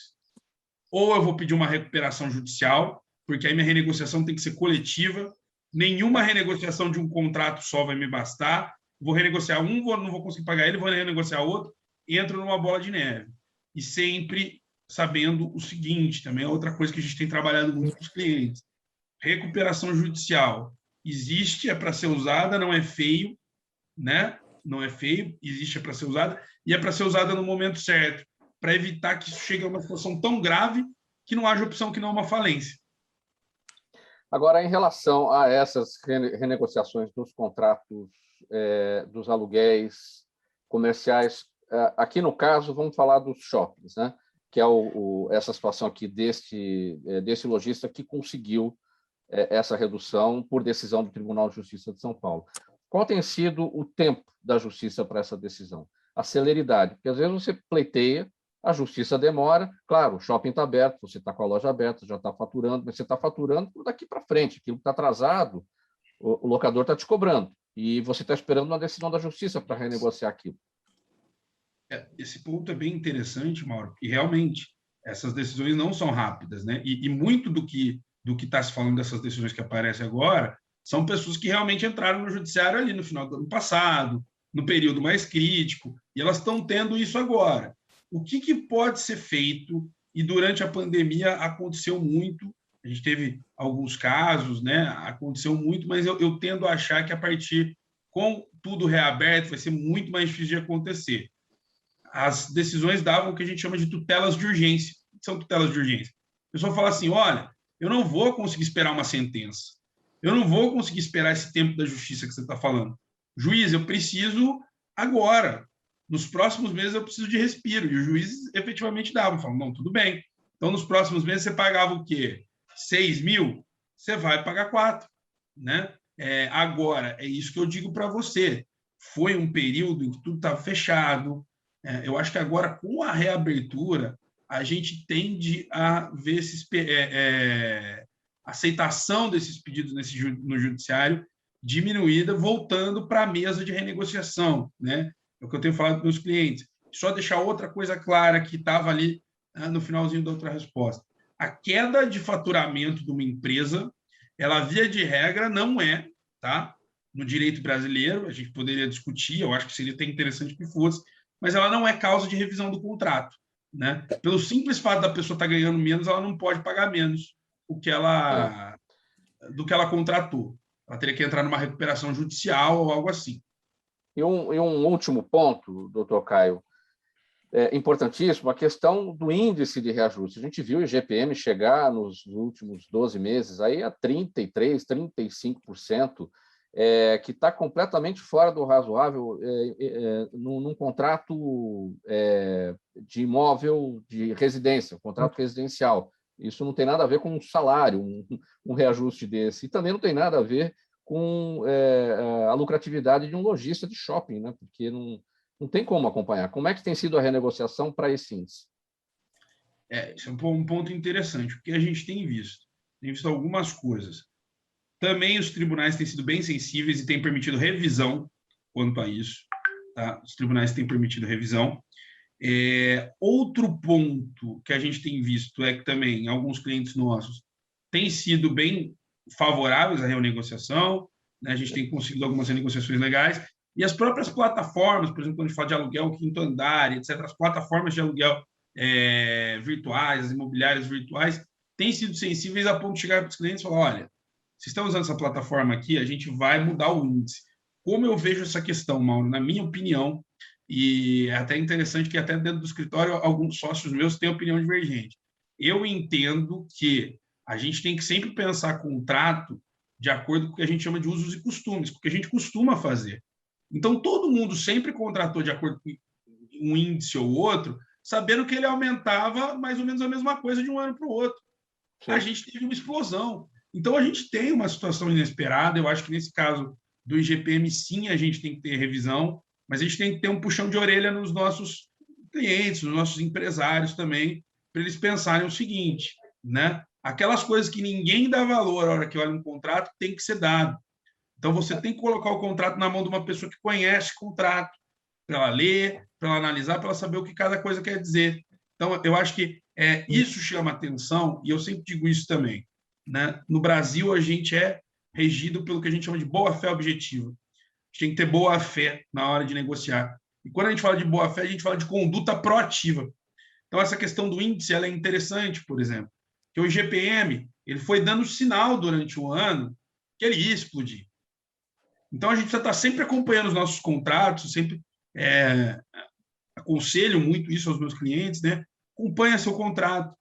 D: Ou eu vou pedir uma recuperação judicial, porque aí minha renegociação tem que ser coletiva, nenhuma renegociação de um contrato só vai me bastar, vou renegociar um, não vou conseguir pagar ele, vou renegociar outro, entro numa bola de neve. E sempre sabendo o seguinte, também é outra coisa que a gente tem trabalhado muito com os clientes. Recuperação judicial existe, é para ser usada, não é feio, né? Não é feio, existe, é para ser usada, e é para ser usada no momento certo, para evitar que isso chegue a uma situação tão grave que não haja opção que não uma falência.
A: Agora, em relação a essas renegociações dos contratos dos aluguéis comerciais, aqui no caso, vamos falar dos shoppings, né? Que é essa situação aqui desse lojista que conseguiu essa redução por decisão do Tribunal de Justiça de São Paulo. Qual tem sido o tempo da Justiça para essa decisão? A celeridade, porque às vezes você pleiteia, a Justiça demora, claro, o shopping está aberto, você está com a loja aberta, já está faturando, mas você está faturando por daqui para frente, aquilo que está atrasado, o locador está te cobrando, e você está esperando uma decisão da Justiça para renegociar aquilo.
D: Esse ponto é bem interessante, Mauro, e realmente essas decisões não são rápidas, né? E muito do que está se falando dessas decisões que aparecem agora são pessoas que realmente entraram no judiciário ali no final do ano passado, no período mais crítico, e elas estão tendo isso agora. O que pode ser feito? E durante a pandemia aconteceu muito, a gente teve alguns casos, né? Aconteceu muito, mas eu tendo a achar que a partir, com tudo reaberto, vai ser muito mais difícil de acontecer. As decisões davam o que a gente chama de tutelas de urgência. O que são tutelas de urgência? A pessoa fala assim, olha, eu não vou conseguir esperar uma sentença. Eu não vou conseguir esperar esse tempo da justiça que você está falando. Juiz, eu preciso agora. Nos próximos meses eu preciso de respiro. E o juiz efetivamente dava. Falava, não, tudo bem. Então, nos próximos meses você pagava o quê? 6 mil? Você vai pagar 4. Né? Agora, é isso que eu digo para você. Foi um período em que tudo estava fechado. Eu acho que agora, com a reabertura, a gente tende a ver aceitação desses pedidos no judiciário diminuída, voltando para a mesa de renegociação, né? É o que eu tenho falado com meus clientes. Só deixar outra coisa clara que estava ali no finalzinho da outra resposta. a queda de faturamento de uma empresa, ela, via de regra, não é, tá? No direito brasileiro, a gente poderia discutir, eu acho que seria até interessante que fosse, mas ela não é causa de revisão do contrato, né? Pelo simples fato da pessoa estar ganhando menos, ela não pode pagar menos do que ela contratou. Ela teria que entrar numa recuperação judicial ou algo assim.
A: E um último ponto, doutor Caio, importantíssimo, a questão do índice de reajuste. A gente viu o IGPM chegar nos últimos 12 meses aí a 33%, 35%, que está completamente fora do razoável num contrato de imóvel de residência, um contrato residencial. Isso não tem nada a ver com um salário, um reajuste desse. E também não tem nada a ver com a lucratividade de um lojista de shopping, né? Porque não tem como acompanhar. Como é que tem sido a renegociação para esse índice?
D: Isso é um ponto interessante, porque a gente tem visto algumas coisas. Também os tribunais têm sido bem sensíveis e têm permitido revisão quanto a isso. Tá? Os tribunais têm permitido revisão. Outro ponto que a gente tem visto é que também alguns clientes nossos têm sido bem favoráveis à renegociação, né? A gente tem conseguido algumas renegociações legais, e as próprias plataformas, por exemplo, quando a gente fala de aluguel, quinto andar, etc., as plataformas de aluguel virtuais, as imobiliárias virtuais, têm sido sensíveis a ponto de chegar para os clientes e falar, olha, vocês estão usando essa plataforma aqui, a gente vai mudar o índice. Como eu vejo essa questão, Mauro? Na minha opinião, e é até interessante que até dentro do escritório alguns sócios meus têm opinião divergente. Eu entendo que a gente tem que sempre pensar contrato de acordo com o que a gente chama de usos e costumes, porque a gente costuma fazer. Então, todo mundo sempre contratou de acordo com um índice ou outro, sabendo que ele aumentava mais ou menos a mesma coisa de um ano para o outro. Sim. A gente teve uma explosão. Então, a gente tem uma situação inesperada. Eu acho que, nesse caso do IGPM, sim, a gente tem que ter revisão, mas a gente tem que ter um puxão de orelha nos nossos clientes, nos nossos empresários também, para eles pensarem o seguinte, né? Aquelas coisas que ninguém dá valor na hora que olha um contrato, tem que ser dado. Então, você tem que colocar o contrato na mão de uma pessoa que conhece o contrato, para ela ler, para ela analisar, para ela saber o que cada coisa quer dizer. Então, eu acho que isso chama atenção, e eu sempre digo isso também, né? No Brasil, a gente é regido pelo que a gente chama de boa-fé objetiva. A gente tem que ter boa-fé na hora de negociar. E quando a gente fala de boa-fé, a gente fala de conduta proativa. Então, essa questão do índice ela é interessante, por exemplo, que o IGPM ele foi dando sinal durante o ano que ele ia explodir. Então, a gente precisa estar sempre acompanhando os nossos contratos, sempre aconselho muito isso aos meus clientes, né? Acompanha seu contrato.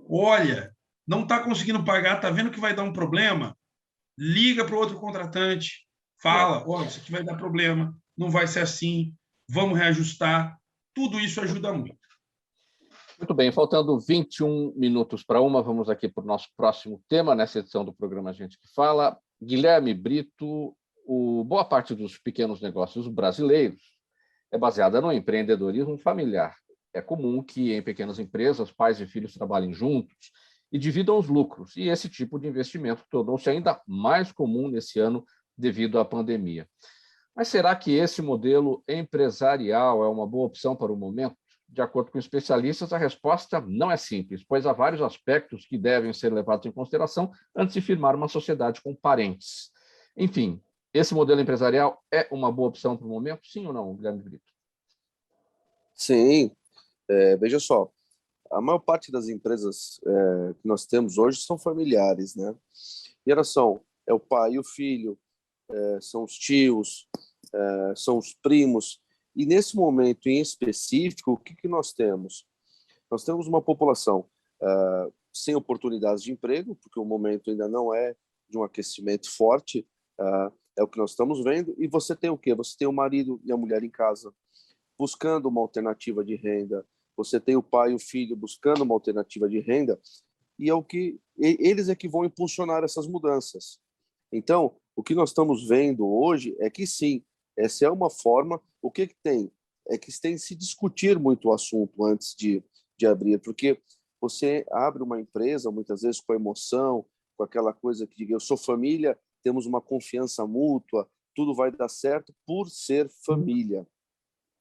D: Olha, não está conseguindo pagar, está vendo que vai dar um problema? Liga para o outro contratante, fala, olha, isso aqui vai dar problema, não vai ser assim, vamos reajustar. Tudo isso ajuda muito.
A: Muito bem, faltando 21 minutos para uma, vamos aqui para o nosso próximo tema, nessa edição do programa Gente que Fala. Guilherme Brito, boa parte dos pequenos negócios brasileiros é baseada no empreendedorismo familiar. É comum que em pequenas empresas, pais e filhos trabalhem juntos e dividam os lucros, e esse tipo de investimento tornou-se ainda mais comum nesse ano devido à pandemia. Mas será que esse modelo empresarial é uma boa opção para o momento? De acordo com especialistas, a resposta não é simples, pois há vários aspectos que devem ser levados em consideração antes de firmar uma sociedade com parentes. Enfim, esse modelo empresarial é uma boa opção para o momento? Sim ou não, Guilherme Brito?
E: Sim. Veja só, a maior parte das empresas que nós temos hoje são familiares, né? E elas são o pai e o filho, são os tios, são os primos. E nesse momento em específico, o que nós temos? Nós temos uma população sem oportunidades de emprego, porque o momento ainda não é de um aquecimento forte, é o que nós estamos vendo. E você tem o quê? Você tem o marido e a mulher em casa buscando uma alternativa de renda, você tem o pai e o filho buscando uma alternativa de renda, e eles é que vão impulsionar essas mudanças. Então, o que nós estamos vendo hoje é que sim, essa é uma forma. O que tem? É que tem que se discutir muito o assunto antes de abrir, porque você abre uma empresa, muitas vezes com a emoção, com aquela coisa que diga, eu sou família, temos uma confiança mútua, tudo vai dar certo por ser família.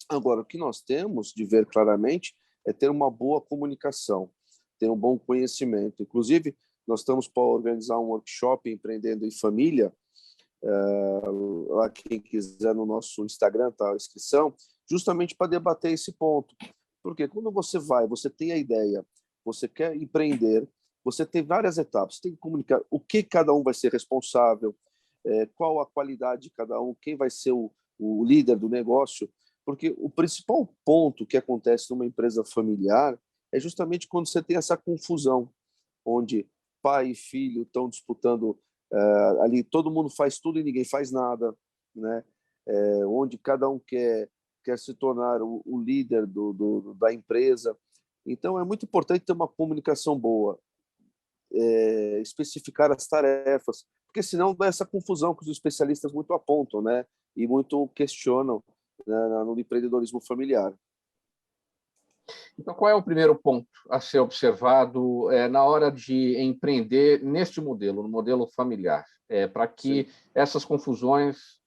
E: Agora, o que nós temos de ver claramente é ter uma boa comunicação. ter um bom conhecimento. Inclusive, nós estamos para organizar um workshop Empreendendo em Família, lá quem quiser no nosso Instagram está a inscrição, justamente para debater esse ponto. Porque quando você tem a ideia, você quer empreender, você tem várias etapas, você tem que comunicar o que cada um vai ser responsável, qual a qualidade de cada um, quem vai ser o líder do negócio, porque o principal ponto que acontece numa empresa familiar é justamente quando você tem essa confusão, onde pai e filho estão disputando ali, todo mundo faz tudo e ninguém faz nada, né? Onde cada um quer se tornar o líder da empresa. Então, é muito importante ter uma comunicação boa, especificar as tarefas, porque senão dá essa confusão que os especialistas muito apontam, né? E muito questionam, né, no empreendedorismo familiar.
A: Então, qual é o primeiro ponto a ser observado na hora de empreender neste modelo, no modelo familiar, para que essas confusões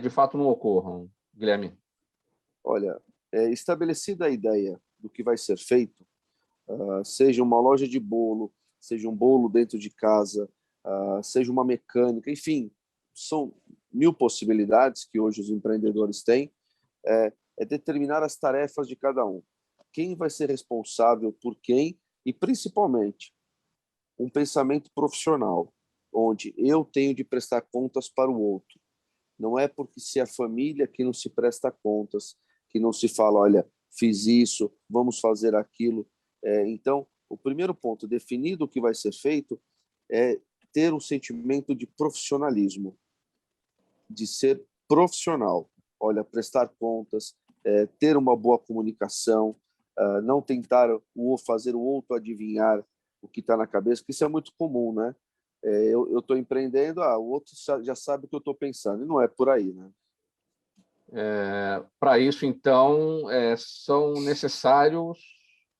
A: de fato não ocorram, Guilherme?
E: Olha, estabelecida a ideia do que vai ser feito, seja uma loja de bolo, seja um bolo dentro de casa, seja uma mecânica, enfim, são 1000 possibilidades que hoje os empreendedores têm, é determinar as tarefas de cada um. Quem vai ser responsável por quem e, principalmente, um pensamento profissional, onde eu tenho de prestar contas para o outro. Não é porque se é a família que não se presta contas, que não se fala, olha, fiz isso, vamos fazer aquilo. Então, o primeiro ponto, definido o que vai ser feito, é ter um sentimento de profissionalismo, de ser profissional. Olha, prestar contas, ter uma boa comunicação, não tentar fazer o outro adivinhar o que está na cabeça, porque isso é muito comum, né? Eu estou empreendendo, o outro já sabe o que eu estou pensando, e não é por aí, né?
A: Para isso, então, são necessários,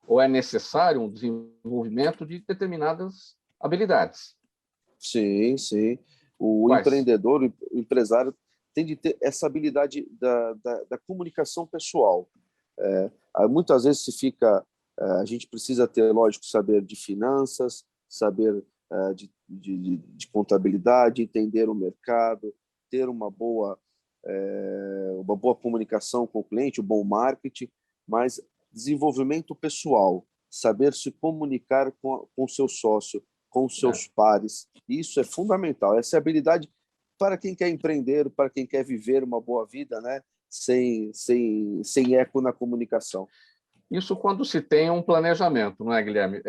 A: ou é necessário um desenvolvimento de determinadas habilidades.
E: Sim, sim. O
A: Quais?
E: empreendedor, o empresário, tem de ter essa habilidade da comunicação pessoal. Muitas vezes a gente precisa ter, lógico, saber de finanças, saber de contabilidade, entender o mercado, ter uma boa comunicação com o cliente, um bom marketing, mas desenvolvimento pessoal, saber se comunicar com o seu sócio, com os seus pares, isso é fundamental. Essa é a habilidade para quem quer empreender, para quem quer viver uma boa vida, né? Sem eco na comunicação.
A: Isso quando se tem um planejamento, não é, Guilherme?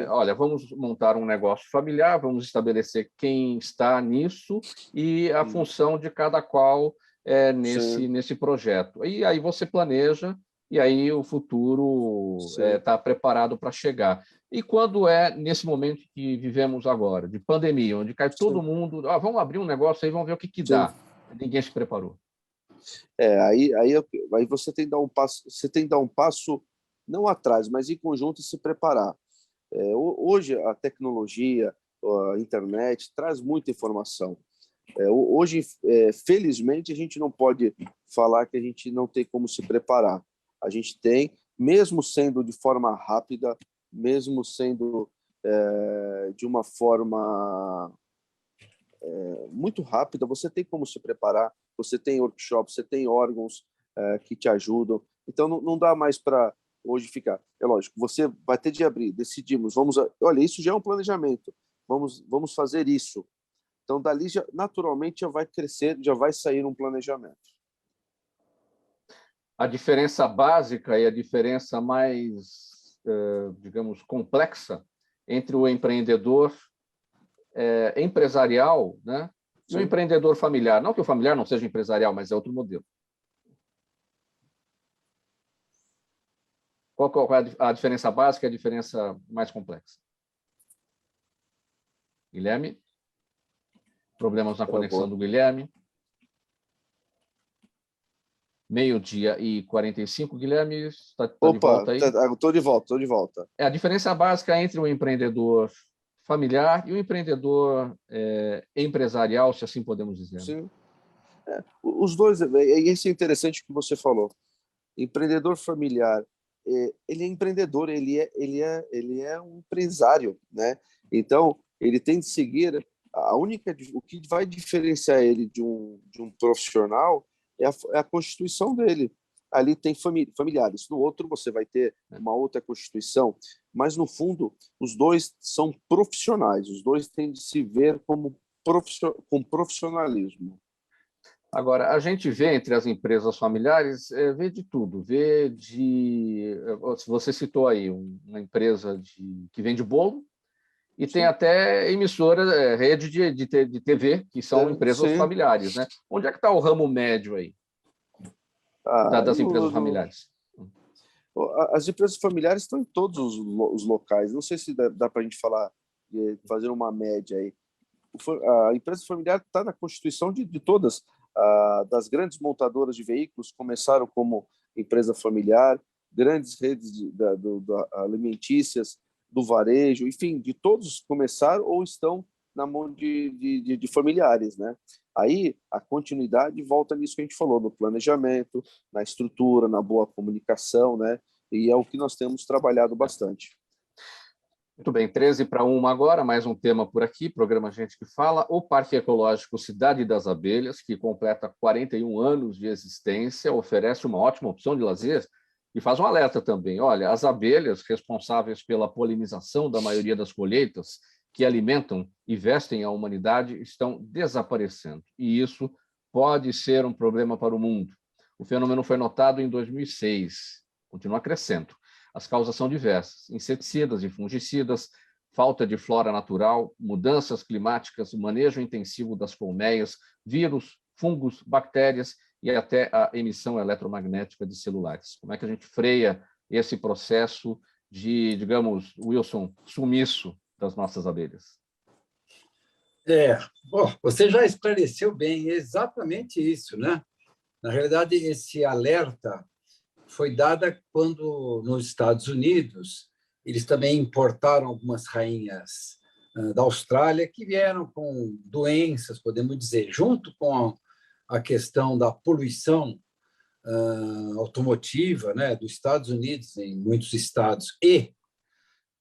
A: Olha, vamos montar um negócio familiar, vamos estabelecer quem está nisso e a função de cada qual nesse projeto. E aí você planeja, e aí o futuro está preparado para chegar. E quando nesse momento que vivemos agora, de pandemia, onde cai todo mundo, vamos abrir um negócio aí, vamos ver o que dá. Ninguém se preparou.
E: Aí você tem que dar um passo não atrás, mas em conjunto e se preparar. Hoje a tecnologia, a internet traz muita informação. Hoje, felizmente, a gente não pode falar que a gente não tem como se preparar. A gente tem, mesmo sendo de forma rápida, mesmo sendo de uma forma muito rápida, você tem como se preparar, você tem workshops, você tem órgãos que te ajudam. Então, não dá mais para hoje ficar. É lógico, você vai ter de abrir, decidimos, olha, isso já é um planejamento, vamos fazer isso. Então, dali, naturalmente, já vai crescer, já vai sair um planejamento.
A: A diferença básica e a diferença mais, digamos, complexa entre o empreendedor empresarial, né, e o empreendedor familiar. Não que o familiar não seja empresarial, mas é outro modelo. Qual é a diferença básica e a diferença mais complexa? Guilherme? Problemas na conexão do Guilherme. 12h45, Guilherme, está de volta aí?
E: Estou de volta.
A: A diferença básica entre o empreendedor familiar e o empreendedor empresarial, se assim podemos dizer.
E: Sim. Os dois, isso é interessante que você falou. Empreendedor familiar, ele é empreendedor, ele é um empresário, né? Então, ele tem de seguir o que vai diferenciar ele de um profissional é a constituição dele. Ali tem familiares, no outro você vai ter uma outra constituição, mas no fundo os dois são profissionais, os dois têm de se ver com profissionalismo.
A: Agora, a gente vê entre as empresas familiares, vê de tudo, você citou aí uma empresa que vende bolo, e tem até emissora, rede de TV, que são empresas familiares, né? Onde é que está o ramo médio aí das empresas familiares?
E: As empresas familiares estão em todos os locais. Não sei se dá para a gente fazer uma média aí. A empresa familiar está na constituição de todas. Das grandes montadoras de veículos começaram como empresa familiar, grandes redes alimentícias, do varejo, enfim, de todos começaram ou estão na mão de familiares, né? Aí a continuidade volta nisso que a gente falou, no planejamento, na estrutura, na boa comunicação, né? E é o que nós temos trabalhado bastante.
A: Muito bem, 13:01 agora, mais um tema por aqui, programa Gente que Fala. O Parque Ecológico Cidade das Abelhas, que completa 41 anos de existência, oferece uma ótima opção de lazer e faz um alerta também. Olha, as abelhas responsáveis pela polinização da maioria das colheitas que alimentam e vestem a humanidade estão desaparecendo, e isso pode ser um problema para o mundo. O fenômeno foi notado em 2006, continua crescendo. As causas são diversas: inseticidas e fungicidas, falta de flora natural, mudanças climáticas, manejo intensivo das colmeias, vírus, fungos, bactérias e até a emissão eletromagnética de celulares. Como é que a gente freia esse processo de, digamos, Wilson, sumiço das nossas abelhas?
B: Bom, você já esclareceu bem, exatamente isso, né? Na realidade, esse alerta foi dado quando, nos Estados Unidos, eles também importaram algumas rainhas da Austrália que vieram com doenças, podemos dizer, junto com a questão da poluição automotiva, né, dos Estados Unidos, em muitos estados, e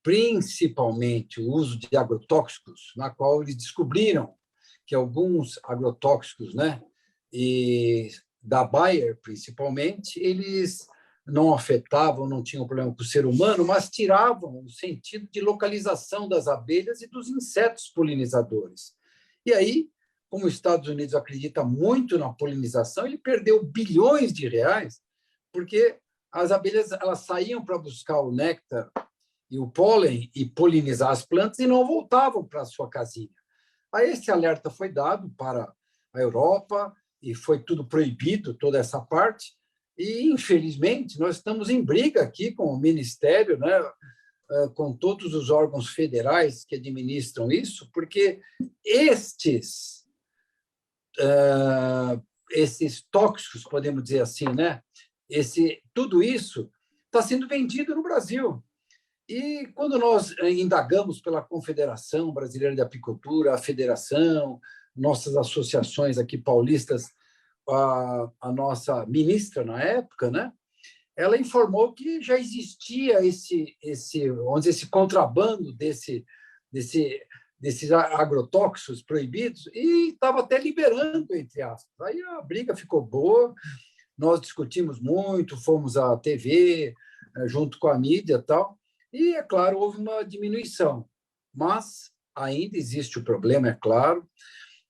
B: principalmente o uso de agrotóxicos, na qual eles descobriram que alguns agrotóxicos, né, e da Bayer, principalmente, eles não afetavam, não tinham problema com o ser humano, mas tiravam o sentido de localização das abelhas e dos insetos polinizadores. E aí, como os Estados Unidos acredita muito na polinização, ele perdeu bilhões de reais, porque as abelhas elas saíam para buscar o néctar e o pólen e polinizar as plantas e não voltavam para a sua casinha. Aí esse alerta foi dado para a Europa e foi tudo proibido, toda essa parte, e, infelizmente, nós estamos em briga aqui com o Ministério, né, com todos os órgãos federais que administram isso, porque esses tóxicos, podemos dizer assim, né, tudo isso está sendo vendido no Brasil. E quando nós indagamos pela Confederação Brasileira de Apicultura, a Federação, nossas associações aqui paulistas, a nossa ministra na época, né, ela informou que já existia esse contrabando desses agrotóxicos proibidos e estava até liberando, entre aspas. Aí a briga ficou boa, nós discutimos muito, fomos à TV, junto com a mídia e tal, e, é claro, houve uma diminuição, mas ainda existe o problema, é claro.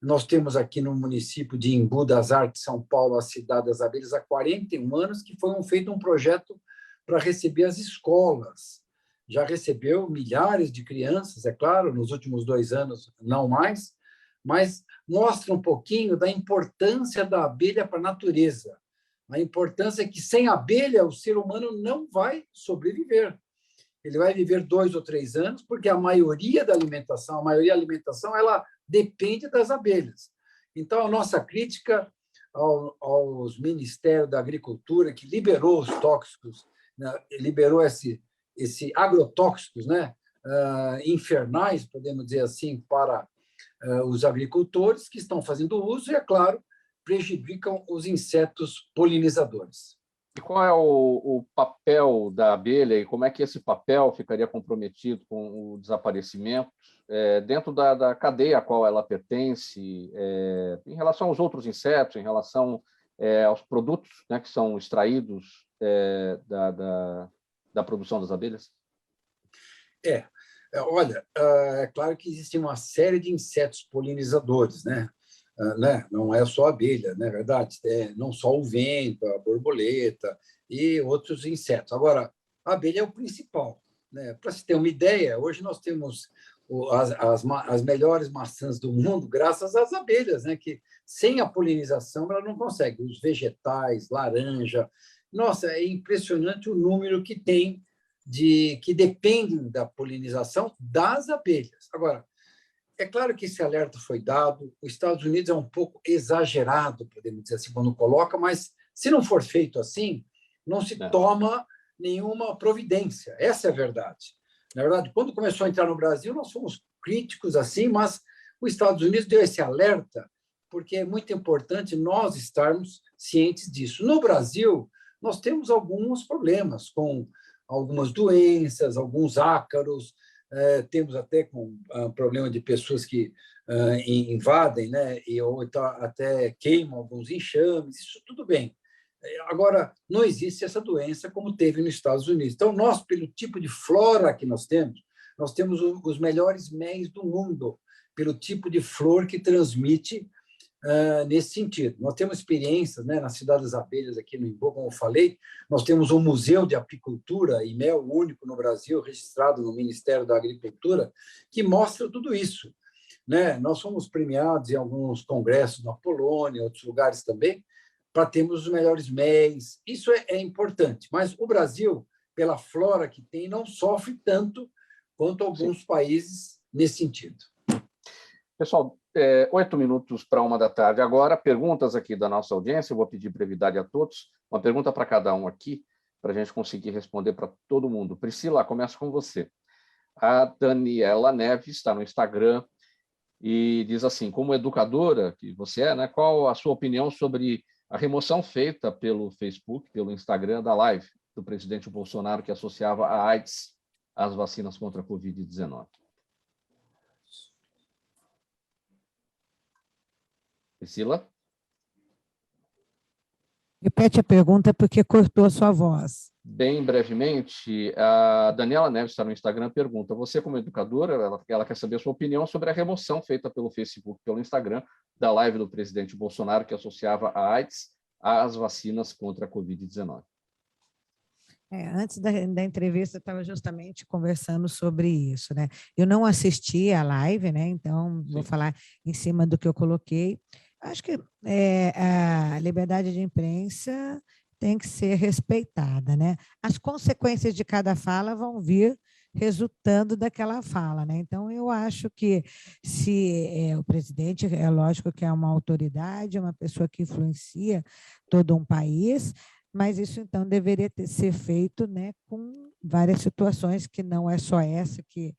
B: Nós temos aqui no município de Embu das Artes, São Paulo, a Cidade das Abelhas, há 41 anos, que foi feito um projeto para receber as escolas. Já recebeu milhares de crianças, é claro, nos últimos 2 anos, não mais, mas mostra um pouquinho da importância da abelha para a natureza. A importância é que sem abelha o ser humano não vai sobreviver. Ele vai viver 2 ou 3 anos, porque a maioria da alimentação, ela depende das abelhas. Então, a nossa crítica aos Ministérios da Agricultura, que liberou os tóxicos, né, liberou esse agrotóxicos, né, infernais, podemos dizer assim, para os agricultores que estão fazendo uso e, é claro, prejudicam os insetos polinizadores.
A: E qual é o papel da abelha e como é que esse papel ficaria comprometido com o desaparecimento dentro da cadeia a qual ela pertence, em relação aos outros insetos, em relação aos produtos, né, que são extraídos da produção das abelhas?
B: Olha, é claro que existe uma série de insetos polinizadores, né? Não é só a abelha, não é verdade? Não só o vento, a borboleta e outros insetos. Agora, a abelha é o principal, né? Para se ter uma ideia, hoje nós temos as melhores maçãs do mundo graças às abelhas, né? Que sem a polinização ela não consegue. Os vegetais, laranja. Nossa, é impressionante o número que tem que dependem da polinização das abelhas. Agora, é claro que esse alerta foi dado, os Estados Unidos é um pouco exagerado, podemos dizer assim, quando coloca, mas se não for feito assim, não se toma nenhuma providência. Essa é a verdade. Na verdade, quando começou a entrar no Brasil, nós fomos críticos assim, mas os Estados Unidos deu esse alerta porque é muito importante nós estarmos cientes disso. No Brasil, nós temos alguns problemas com algumas doenças, alguns ácaros, temos até com problema de pessoas que invadem, né, ou até queimam alguns enxames, isso tudo bem. Agora, não existe essa doença como teve nos Estados Unidos. Então, nós, pelo tipo de flora que nós temos os melhores méis do mundo, pelo tipo de flor que transmite nesse sentido. Nós temos experiências, né, na Cidade das Abelhas, aqui no Embu, como eu falei, nós temos um museu de apicultura e mel único no Brasil, registrado no Ministério da Agricultura, que mostra tudo isso. Né? Nós fomos premiados em alguns congressos na Polônia, em outros lugares também, para termos os melhores méis. Isso é importante, mas o Brasil, pela flora que tem, não sofre tanto quanto alguns países nesse sentido.
A: Pessoal, 8 minutos para 1h agora. Perguntas aqui da nossa audiência. Eu vou pedir brevidade a todos. Uma pergunta para cada um aqui, para a gente conseguir responder para todo mundo. Priscila, começa com você. A Daniela Neves está no Instagram e diz assim, como educadora que você é, né, qual a sua opinião sobre a remoção feita pelo Facebook, pelo Instagram, da live do presidente Bolsonaro que associava a AIDS às vacinas contra a Covid-19? Priscila?
C: Repete a pergunta porque cortou a sua voz.
A: Bem brevemente, a Daniela Neves está no Instagram, pergunta, você como educadora, ela quer saber a sua opinião sobre a remoção feita pelo Facebook, pelo Instagram, da live do presidente Bolsonaro que associava a AIDS às vacinas contra a Covid-19.
C: Antes da entrevista, eu estava justamente conversando sobre isso, né? Eu não assisti a live, né? Então, vou falar em cima do que eu coloquei. Acho que a liberdade de imprensa tem que ser respeitada, né? As consequências de cada fala vão vir resultando daquela fala, né? Então, eu acho que se o presidente, é lógico que é uma autoridade, uma pessoa que influencia todo um país, mas isso, então, deveria ser feito, né, com várias situações, que não é só essa que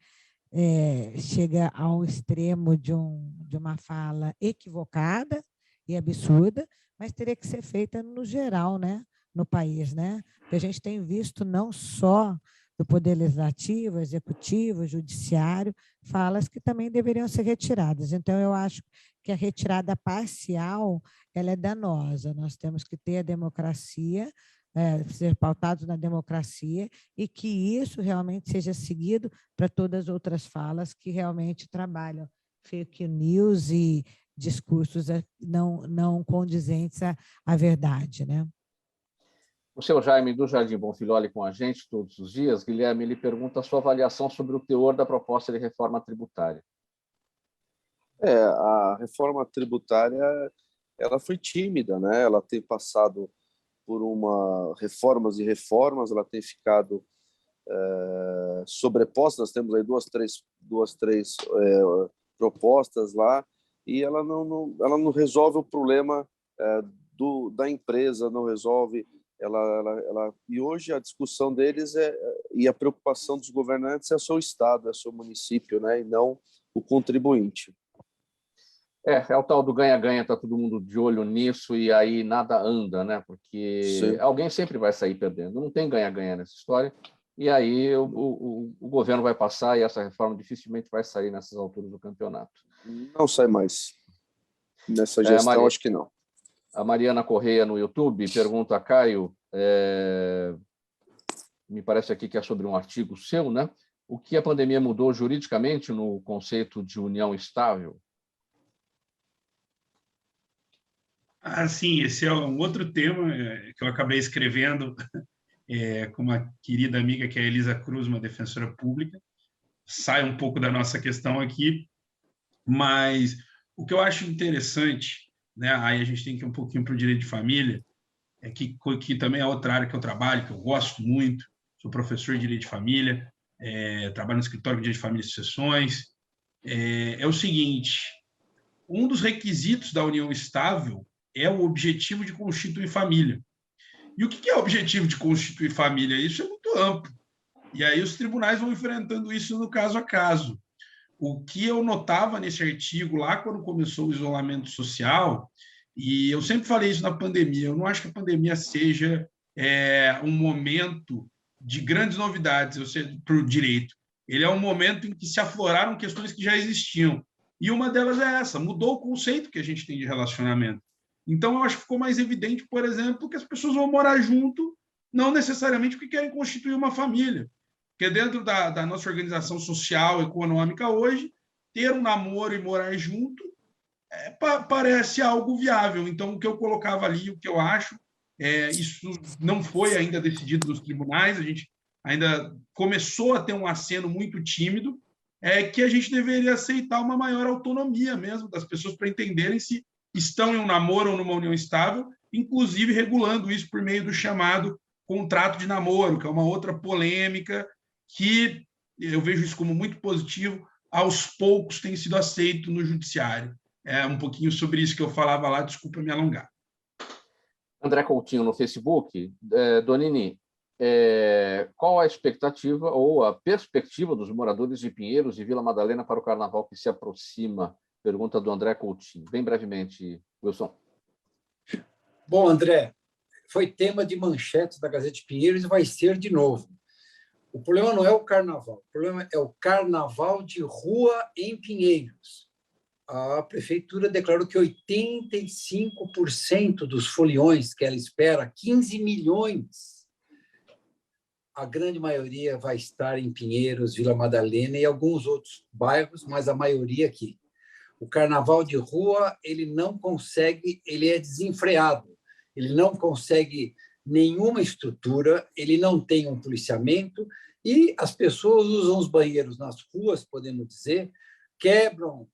C: chega ao extremo de uma fala equivocada e absurda, mas teria que ser feita no geral, né, no país, né? Porque a gente tem visto não só do Poder Legislativo, Executivo, Judiciário, falas que também deveriam ser retiradas. Então, eu acho que a retirada parcial ela é danosa. Nós temos que ter a democracia, ser pautados na democracia e que isso realmente seja seguido para todas as outras falas que realmente trabalham fake news e discursos não condizentes à verdade, né?
A: O seu Jaime do Jardim Bonfilholi com a gente todos os dias. Guilherme, ele pergunta a sua avaliação sobre o teor da proposta de reforma tributária.
E: A reforma tributária ela foi tímida, né? Ela tem passado por reformas e reformas, ela tem ficado sobreposta. Nós temos aí duas, três propostas lá e ela não resolve o problema da empresa, não resolve. E hoje a discussão deles e a preocupação dos governantes é só o Estado, é só o município, né? E não o contribuinte.
A: É o tal do ganha-ganha, está todo mundo de olho nisso e aí nada anda, né? Porque alguém sempre vai sair perdendo. Não tem ganha-ganha nessa história. E aí o governo vai passar e essa reforma dificilmente vai sair nessas alturas do campeonato.
E: Não sai mais. Nessa gestão, acho que não.
A: A Mariana Correia, no YouTube, pergunta a Caio, me parece aqui que é sobre um artigo seu, né? O que a pandemia mudou juridicamente no conceito de união estável?
D: Sim, esse é um outro tema que eu acabei escrevendo com uma querida amiga, que é a Elisa Cruz, uma defensora pública. Sai um pouco da nossa questão aqui, mas o que eu acho interessante, né, aí a gente tem que ir um pouquinho para o direito de família, que também é outra área que eu trabalho, que eu gosto muito, sou professor de direito de família, trabalho no escritório de direito de família e sucessões. É o seguinte, um dos requisitos da união estável é o objetivo de constituir família. E o que é o objetivo de constituir família? Isso é muito amplo. E aí os tribunais vão enfrentando isso no caso a caso. O que eu notava nesse artigo, lá quando começou o isolamento social, e eu sempre falei isso na pandemia, eu não acho que a pandemia seja um momento de grandes novidades para o direito. Ele é um momento em que se afloraram questões que já existiam. E uma delas é essa, mudou o conceito que a gente tem de relacionamento. Então, eu acho que ficou mais evidente, por exemplo, que as pessoas vão morar junto, não necessariamente porque querem constituir uma família. Porque dentro da nossa organização social, econômica hoje, ter um namoro e morar junto parece algo viável. Então, o que eu colocava ali, o que eu acho, isso não foi ainda decidido nos tribunais, a gente ainda começou a ter um aceno muito tímido, que a gente deveria aceitar uma maior autonomia mesmo das pessoas para entenderem se estão em um namoro ou numa união estável, inclusive regulando isso por meio do chamado contrato de namoro, que é uma outra polêmica que eu vejo isso como muito positivo, aos poucos tem sido aceito no judiciário. É um pouquinho sobre isso que eu falava lá, desculpa me alongar.
A: André Coutinho no Facebook. Donini, qual a expectativa ou a perspectiva dos moradores de Pinheiros e Vila Madalena para o carnaval que se aproxima? Pergunta do André Coutinho. Bem brevemente, Wilson.
B: Bom, André, foi tema de manchetes da Gazeta de Pinheiros e vai ser de novo. O problema não é o carnaval, o problema é o carnaval de rua em Pinheiros. A prefeitura declarou que 85% dos foliões que ela espera, 15 milhões, a grande maioria vai estar em Pinheiros, Vila Madalena e alguns outros bairros, mas a maioria aqui. O carnaval de rua, ele não consegue, ele é desenfreado, ele não consegue nenhuma estrutura, ele não tem um policiamento e as pessoas usam os banheiros nas ruas, podemos dizer, quebram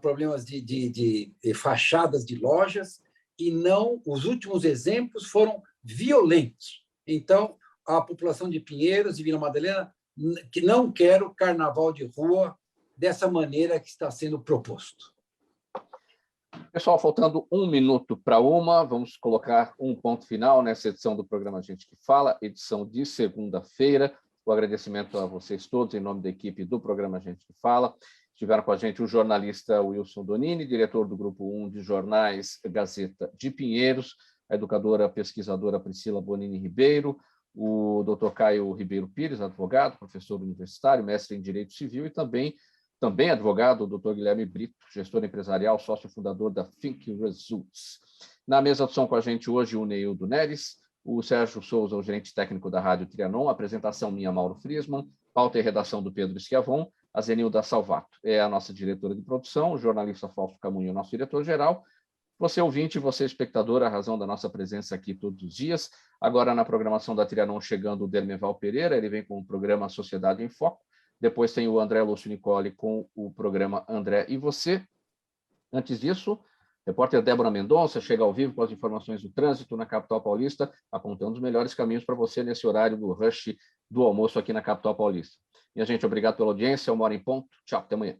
B: problemas de fachadas de lojas e não, os últimos exemplos foram violentos. Então, a população de Pinheiros e Vila Madalena que não quer o carnaval de rua dessa maneira que está sendo proposto.
A: Pessoal, faltando 1 minuto para uma, vamos colocar um ponto final nessa edição do programa Gente que Fala, edição de segunda-feira. O agradecimento a vocês todos, em nome da equipe do programa Gente que Fala. Estiveram com a gente o jornalista Wilson Donini, diretor do Grupo 1 de Jornais Gazeta de Pinheiros, a educadora pesquisadora Priscila Bonini Ribeiro, o Dr. Caio Ribeiro Pires, advogado, professor universitário, mestre em Direito Civil e também advogado, o Dr. Guilherme Brito, gestor empresarial, sócio fundador da Think Results. Na mesa de som com a gente hoje o Neildo Neres, o Sérgio Souza, o gerente técnico da Rádio Trianon, apresentação minha, Mauro Friesman, pauta e redação do Pedro Schiavon, a Zenilda Salvato é a nossa diretora de produção, o jornalista Fausto Camunho, nosso diretor-geral. Você ouvinte, você espectador, a razão da nossa presença aqui todos os dias. Agora na programação da Trianon chegando o Dermeval Pereira, ele vem com o programa Sociedade em Foco. Depois tem o André Lúcio Nicoli com o programa André e Você. Antes disso, repórter Débora Mendonça chega ao vivo com as informações do trânsito na capital paulista, apontando os melhores caminhos para você nesse horário do rush do almoço aqui na capital paulista. Minha gente, obrigado pela audiência, 1h em ponto. Tchau, até amanhã.